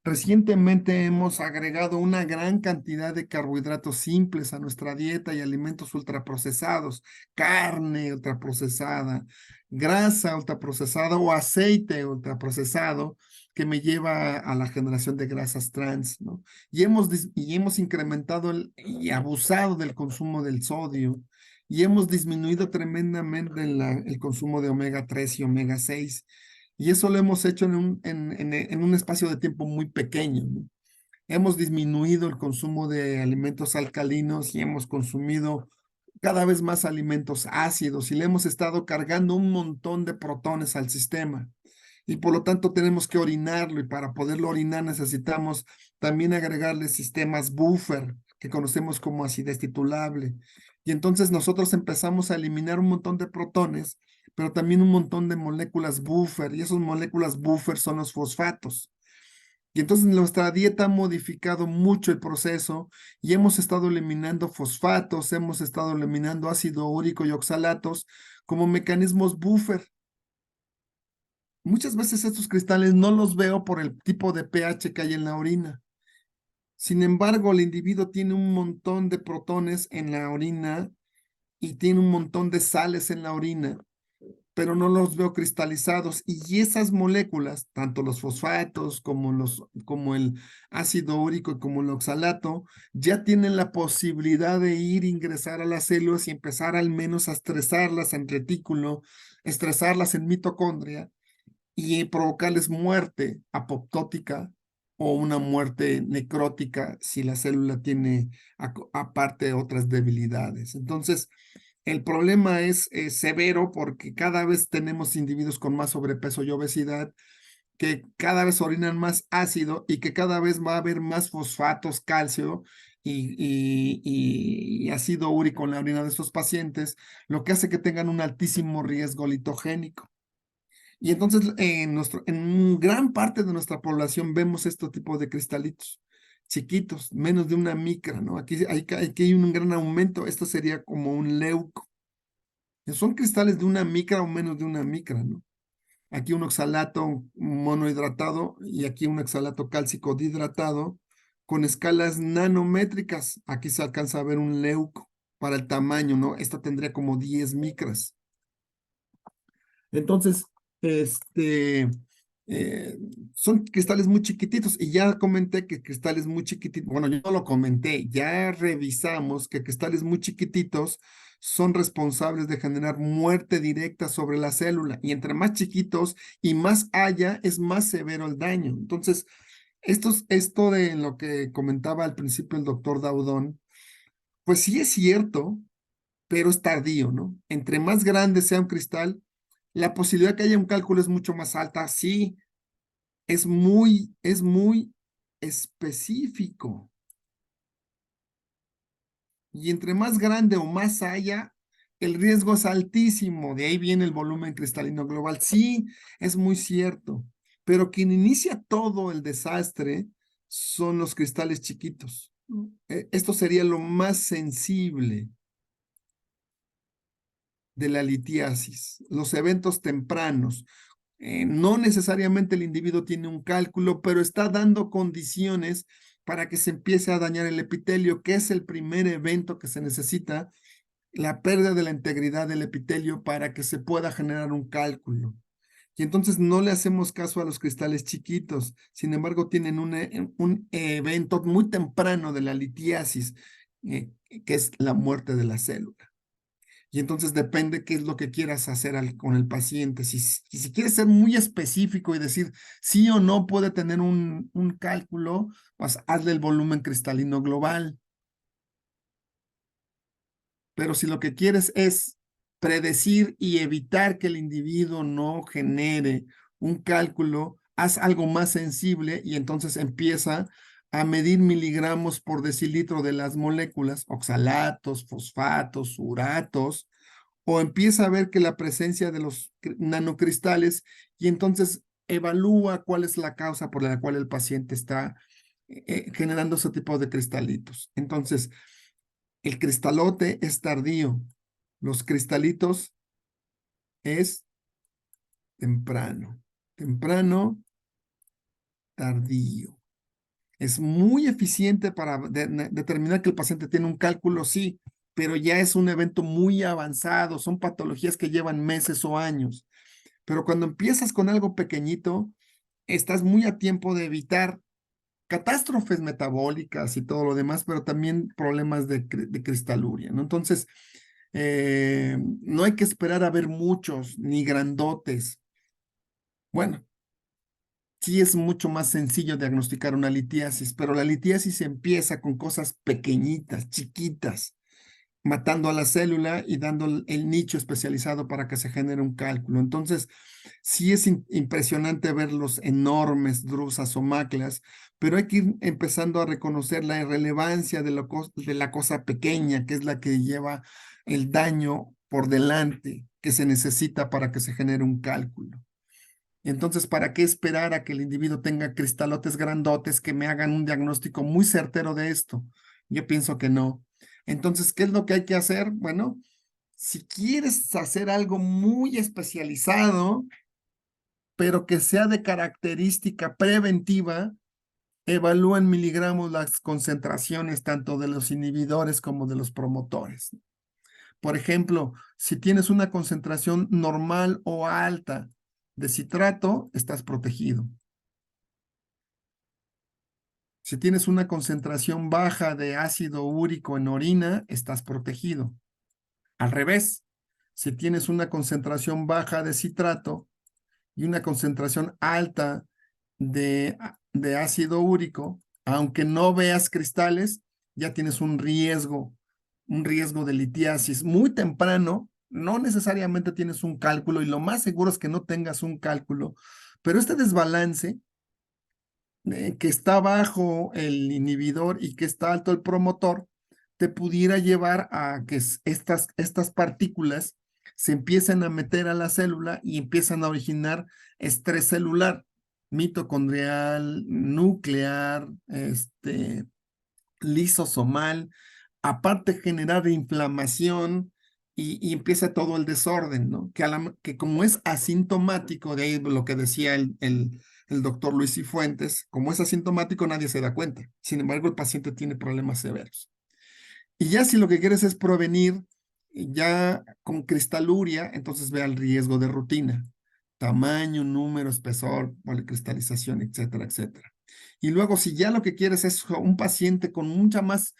S1: Recientemente hemos agregado una gran cantidad de carbohidratos simples a nuestra dieta y alimentos ultraprocesados, carne ultraprocesada, grasa ultraprocesada o aceite ultraprocesado que me lleva a la generación de grasas trans, ¿no? Y hemos incrementado y abusado del consumo del sodio y hemos disminuido tremendamente el consumo de omega 3 y omega 6. Y eso lo hemos hecho en un espacio de tiempo muy pequeño, ¿no? Hemos disminuido el consumo de alimentos alcalinos y hemos consumido cada vez más alimentos ácidos y le hemos estado cargando un montón de protones al sistema. Y por lo tanto tenemos que orinarlo y para poderlo orinar necesitamos también agregarle sistemas buffer que conocemos como acidez titulable. Y entonces nosotros empezamos a eliminar un montón de protones, pero también un montón de moléculas buffer y esas moléculas buffer son los fosfatos. Y entonces nuestra dieta ha modificado mucho el proceso y hemos estado eliminando fosfatos, hemos estado eliminando ácido úrico y oxalatos como mecanismos buffer. Muchas veces estos cristales no los veo por el tipo de pH que hay en la orina. Sin embargo, el individuo tiene un montón de protones en la orina y tiene un montón de sales en la orina, pero no los veo cristalizados. Y esas moléculas, tanto los fosfatos como el ácido úrico y como el oxalato, ya tienen la posibilidad de ingresar a las células y empezar al menos a estresarlas en retículo, estresarlas en mitocondria y provocarles muerte apoptótica o una muerte necrótica si la célula tiene aparte otras debilidades. Entonces, el problema es severo porque cada vez tenemos individuos con más sobrepeso y obesidad que cada vez orinan más ácido y que cada vez va a haber más fosfatos, calcio y ácido úrico en la orina de estos pacientes, lo que hace que tengan un altísimo riesgo litogénico. Y entonces en gran parte de nuestra población vemos este tipo de cristalitos chiquitos, menos de una micra, ¿no? Aquí hay un gran aumento, esto sería como un leuco. Son cristales de una micra o menos de una micra, ¿no? Aquí un oxalato monohidratado y aquí un oxalato cálcico dihidratado con escalas nanométricas. Aquí se alcanza a ver un leuco para el tamaño, ¿no? Esta tendría como 10 micras. Entonces, este, eh, son cristales muy chiquititos y ya comenté que cristales muy chiquititos, bueno, yo no lo comenté, ya revisamos que cristales muy chiquititos son responsables de generar muerte directa sobre la célula y entre más chiquitos y más haya, es más severo el daño. Entonces, esto de lo que comentaba al principio el doctor Daudón, pues sí es cierto, pero es tardío, ¿no? Entre más grande sea un cristal, la posibilidad que haya un cálculo es mucho más alta. Sí, es muy específico. Y entre más grande o más haya, el riesgo es altísimo. De ahí viene el volumen cristalino global. Sí, es muy cierto. Pero quien inicia todo el desastre son los cristales chiquitos. Esto sería lo más sensible de la litiasis, los eventos tempranos. No necesariamente el individuo tiene un cálculo, pero está dando condiciones para que se empiece a dañar el epitelio, que es el primer evento que se necesita, la pérdida de la integridad del epitelio para que se pueda generar un cálculo. Y entonces no le hacemos caso a los cristales chiquitos, sin embargo tienen un evento muy temprano de la litiasis, que es la muerte de la célula. Y entonces depende qué es lo que quieras hacer con el paciente. Si quieres ser muy específico y decir sí o no puede tener un cálculo, pues hazle el volumen cristalino global. Pero si lo que quieres es predecir y evitar que el individuo no genere un cálculo, haz algo más sensible y entonces empieza a medir miligramos por decilitro de las moléculas, oxalatos, fosfatos, uratos, o empieza a ver que la presencia de los nanocristales y entonces evalúa cuál es la causa por la cual el paciente está generando ese tipo de cristalitos. Entonces, el cristalote es tardío, los cristalitos es temprano, temprano, tardío. Es muy eficiente para determinar que el paciente tiene un cálculo, sí, pero ya es un evento muy avanzado, son patologías que llevan meses o años. Pero cuando empiezas con algo pequeñito, estás muy a tiempo de evitar catástrofes metabólicas y todo lo demás, pero también problemas de cristaluria, ¿no? Entonces, no hay que esperar a ver muchos ni grandotes. Bueno, sí es mucho más sencillo diagnosticar una litiasis, pero la litiasis empieza con cosas pequeñitas, chiquitas, matando a la célula y dando el nicho especializado para que se genere un cálculo. Entonces, sí es impresionante ver los enormes drusas o maclas, pero hay que ir empezando a reconocer la irrelevancia de la cosa pequeña, que es la que lleva el daño por delante que se necesita para que se genere un cálculo. Entonces, ¿para qué esperar a que el individuo tenga cristalotes grandotes que me hagan un diagnóstico muy certero de esto? Yo pienso que no. Entonces, ¿qué es lo que hay que hacer? Bueno, si quieres hacer algo muy especializado, pero que sea de característica preventiva, evalúa en miligramos las concentraciones tanto de los inhibidores como de los promotores. Por ejemplo, si tienes una concentración normal o alta de citrato, estás protegido. Si tienes una concentración baja de ácido úrico en orina, estás protegido. Al revés, si tienes una concentración baja de citrato y una concentración alta de ácido úrico, aunque no veas cristales, ya tienes un riesgo de litiasis muy temprano. No necesariamente tienes un cálculo y lo más seguro es que no tengas un cálculo, pero este desbalance que está bajo el inhibidor y que está alto el promotor, te pudiera llevar a que estas partículas se empiecen a meter a la célula y empiezan a originar estrés celular, mitocondrial, nuclear, lisosomal, aparte generar inflamación y empieza todo el desorden, ¿no? Que como es asintomático, de ahí lo que decía el doctor Luis Cifuentes, como es asintomático nadie se da cuenta. Sin embargo, el paciente tiene problemas severos. Y ya si lo que quieres es prevenir ya con cristaluria, entonces ve al riesgo de rutina. Tamaño, número, espesor, policristalización, etcétera, etcétera. Y luego, si ya lo que quieres es un paciente con mucha más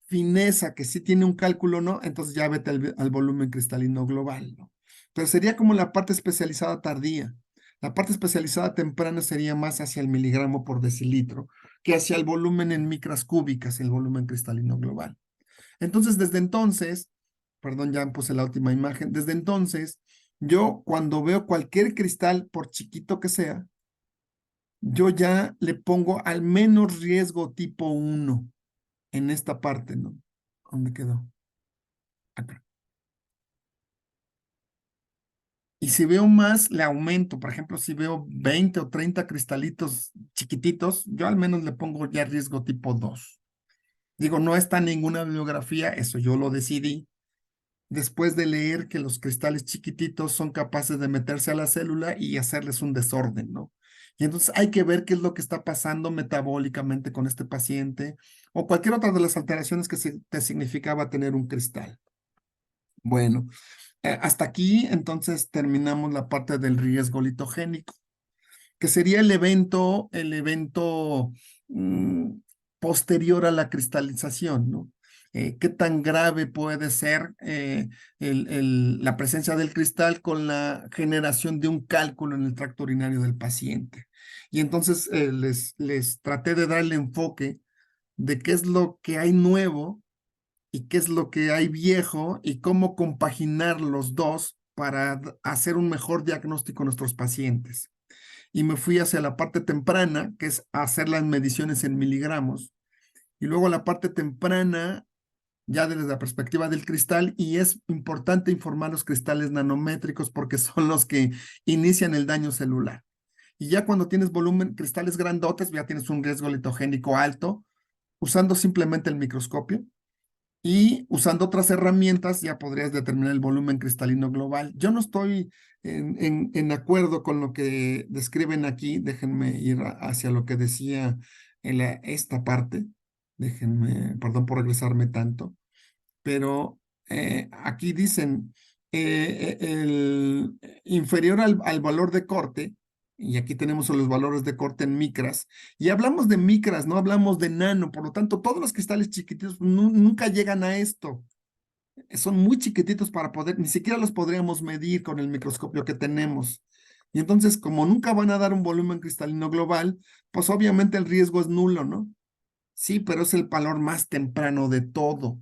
S1: fineza, que sí tiene un cálculo, ¿no? Entonces ya vete al volumen cristalino global, ¿no? Pero sería como la parte especializada tardía. La parte especializada temprana sería más hacia el miligramo por decilitro que hacia el volumen en micras cúbicas, el volumen cristalino global. Entonces, desde entonces, perdón, ya puse la última imagen, desde entonces, yo cuando veo cualquier cristal, por chiquito que sea, yo ya le pongo al menos riesgo tipo 1 en esta parte, ¿no? ¿Dónde quedó? Acá. Y si veo más, le aumento. Por ejemplo, si veo 20 o 30 cristalitos chiquititos, yo al menos le pongo ya riesgo tipo 2. Digo, no está en ninguna bibliografía, eso yo lo decidí después de leer que los cristales chiquititos son capaces de meterse a la célula y hacerles un desorden, ¿no? Y entonces hay que ver qué es lo que está pasando metabólicamente con este paciente o cualquier otra de las alteraciones que te significaba tener un cristal. Bueno, hasta aquí entonces terminamos la parte del riesgo litogénico, que sería el evento mm, posterior a la cristalización, ¿no? ¿Qué tan grave puede ser la presencia del cristal con la generación de un cálculo en el tracto urinario del paciente? Y entonces les traté de dar el enfoque de qué es lo que hay nuevo y qué es lo que hay viejo y cómo compaginar los dos para hacer un mejor diagnóstico a nuestros pacientes. Y me fui hacia la parte temprana, que es hacer las mediciones en miligramos, y luego la parte temprana, ya desde la perspectiva del cristal, y es importante informar los cristales nanométricos porque son los que inician el daño celular. Y ya cuando tienes volumen, cristales grandotes, ya tienes un riesgo litogénico alto, usando simplemente el microscopio. Y usando otras herramientas ya podrías determinar el volumen cristalino global. Yo no estoy en acuerdo con lo que describen aquí. Déjenme ir hacia lo que decía esta parte. Déjenme, perdón por regresarme tanto, pero aquí dicen el inferior al valor de corte, y aquí tenemos los valores de corte en micras, y hablamos de micras, no hablamos de nano, por lo tanto, todos los cristales chiquititos nunca llegan a esto. Son muy chiquititos para poder, ni siquiera los podríamos medir con el microscopio que tenemos. Y entonces, como nunca van a dar un volumen cristalino global, pues obviamente el riesgo es nulo, ¿no? Sí, pero es el valor más temprano de todo.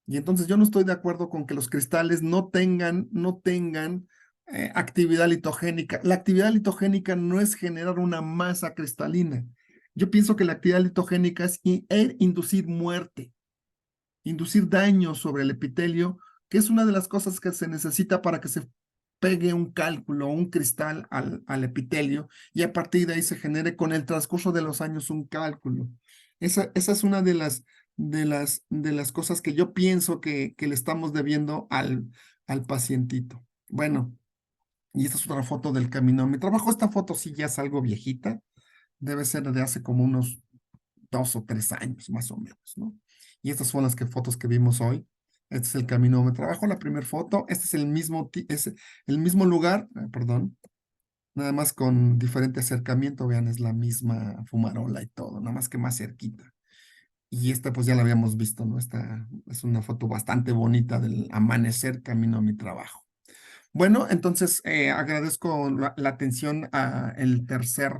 S1: Y entonces yo no estoy de acuerdo con que los cristales no tengan actividad litogénica. La actividad litogénica no es generar una masa cristalina. Yo pienso que la actividad litogénica es inducir muerte, inducir daño sobre el epitelio, que es una de las cosas que se necesita para que se pegue un cálculo, un cristal al epitelio, y a partir de ahí se genere con el transcurso de los años un cálculo. Esa es una de las cosas que yo pienso que le estamos debiendo al pacientito. Bueno, y esta es otra foto del caminómetro. Abajo esta foto sí ya es algo viejita, debe ser de hace como unos 2 o 3 años, más o menos, ¿no? Y estas son las fotos que vimos hoy. Este es el caminómetro. Abajo la primera foto, este es el mismo lugar, perdón, nada más con diferente acercamiento, vean, es la misma fumarola y todo, nada más que más cerquita. Y esta pues ya la habíamos visto, ¿no? Esta es una foto bastante bonita del amanecer camino a mi trabajo. Bueno, entonces agradezco la atención a el tercer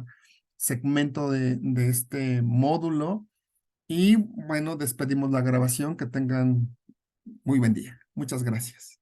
S1: segmento de este módulo. Y bueno, despedimos la grabación. Que tengan muy buen día. Muchas gracias.